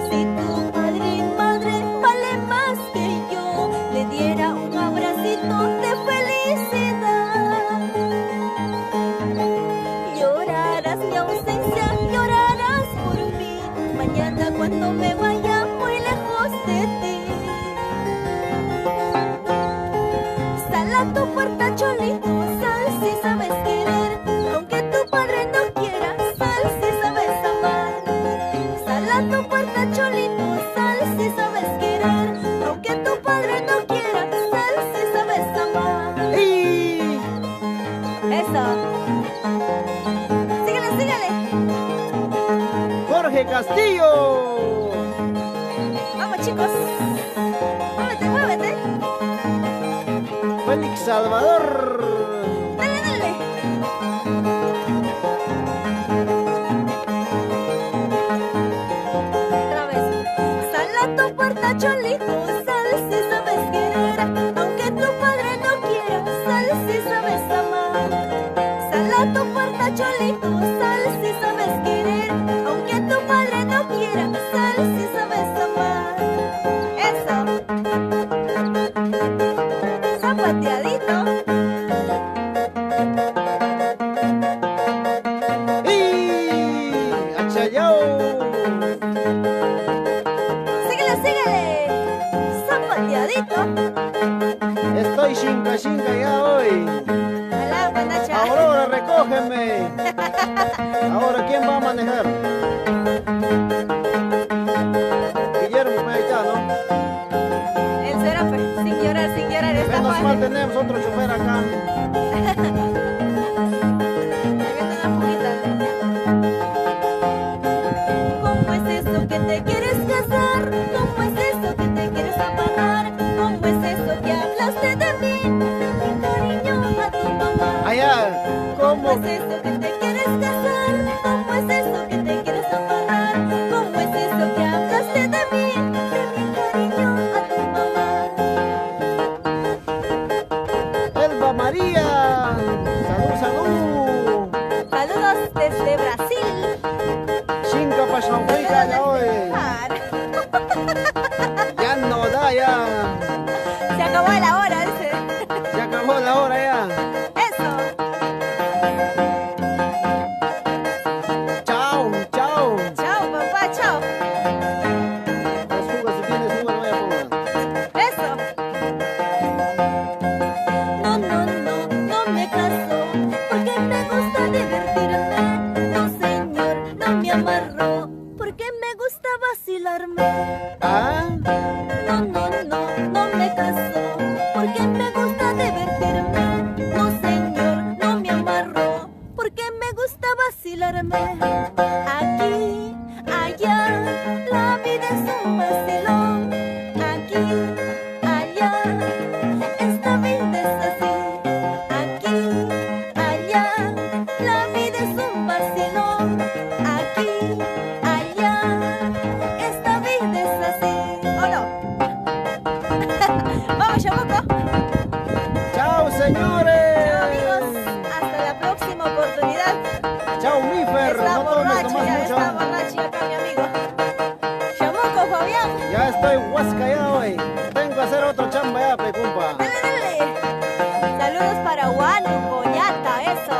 Si tu padre y madre vale más que yo, le diera un abracito de felicidad. Llorarás mi ausencia, llorarás por mí, mañana cuando me vaya muy lejos de ti. Sal a tu puerta, cholito, sal si sabes querer, aunque tu padre no quiera, sal si sabes amar. Sal a tu puerta, cholito, sal si sabes querer, aunque tu padre no quiera, sal si sabes amar. ¡Y! Eso. Síguele, síguele. Jorge Castillo. Vamos, chicos. Muévete, muévete. Félix Salvador. Dale, dale. Otra vez. Sal a tu puerta, cholito, sal si sabes querer, aunque tu padre no quiera, sal si sabes amar. Sal a tu puerta, cholito, sal si sabes querer, aunque tu padre no quiera, sal si sabes amar. Eso. Zapateadito. ¡Y! ¡Achayao! Síguele, síguele. Zapateadito. Estoy chinga chinga ya hoy. Alá, panacha. Aurora, recógeme. Ahora, ¿quién va a manejar? Guillermo, ahí está, ¿no? El Serape, sin llorar, está Menos Juan. mal tenemos otro chofer acá. Ahí viene una fumita. ¿Cómo es eso que te quieres casar? ¿Cómo es eso que te quieres amarrar? ¿Cómo es eso que hablaste de mí? De mi cariño a tu mamá. Allá, ¿Cómo ¿cómo? es eso que te quieres casar? ¿Cómo es eso que te quieres amarrar? ¿Cómo es eso que hablaste de mí? De mi cariño a tu mamá. Elba María. Salud, salud. Saludos desde Brasil. Chinga pa' Shanghai ya hoy. Ya no da ya. Se acabó la hora, dice. Se acabó la hora ya. Eso. Chao, chao. Chao, papá, chao. Las fugas, si tienes fuga, no vaya fuga. Eso. No, no, no, no me caso, porque me gusta divertirme. No, señor, no me amarró, porque me gusta vacilarme. ¿Ah? No, no, no, no me caso, porque me gusta divertirme. No, señor, no me amarró, porque me gusta vacilarme. Aquí, allá, la vida es un vacilón. Aquí, allá, esta vida es así. Aquí, allá, la vida es un vacilón. Aquí, allá, esta vida es así. ¿O no? Vamos, Chabuco. Chao, señores. Chao, amigos. Hasta la próxima oportunidad. Chao, Mifer. Está No tomes borracho, nomás ya mucho. está borracho acá, mi amigo. Chabuco, Fabián. Ya estoy huasca ya hoy. Tengo que hacer otro chamba ya, pe compa. Dale, dale. Saludos para Huánuco, Yata, eso.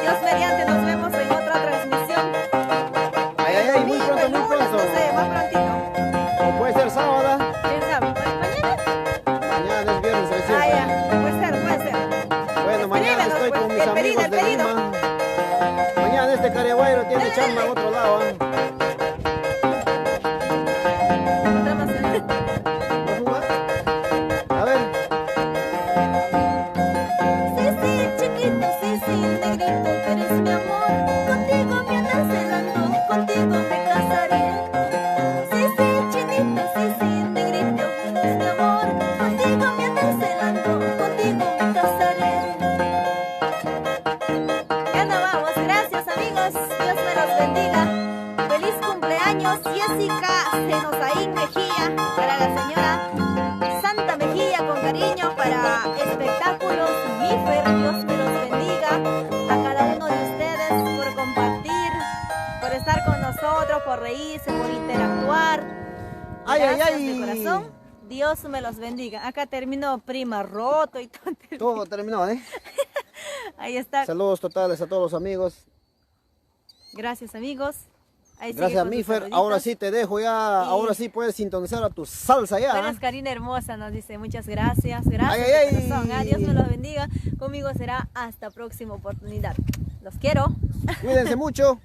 Dios mediante, nos vemos en otra transmisión. Ay, ay, ay, muy Domingo, pronto, el muy lunes, pronto. no sé, más prontito. O puede ser sábado. ¿Quién sabe? ¿Mañana? Mañana es viernes recién. Ah, ya. Puede ser, puede ser. Bueno, mañana Escríbenos, estoy pues, con mis el pedido, amigos el de pedido. Lima. Mañana este cariaguairo tiene Dale, chamba dale. en otro lado. Encontramos. No cariño, Jessica Senosaín Mejía, para la señora Santa Mejía con cariño, para Espectáculos Mifer, Dios me los bendiga a cada uno de ustedes por compartir, por estar con nosotros, por reírse, por interactuar. Ay, Gracias ay, de ay. corazón, Dios me los bendiga. Acá terminó prima roto y todo. Todo terminó, ¿eh? Ahí está. Saludos totales a todos los amigos. Gracias amigos. Ahí sigue Gracias, con sus Mifer. saluditos. Ahora sí te dejo ya. Ahora sí puedes sintonizar a tu salsa ya. Buenas, Karina hermosa, nos dice muchas gracias. Gracias Ay, ay, de ay. corazón. Dios me los bendiga. Conmigo será hasta próxima oportunidad. Los quiero. Cuídense mucho.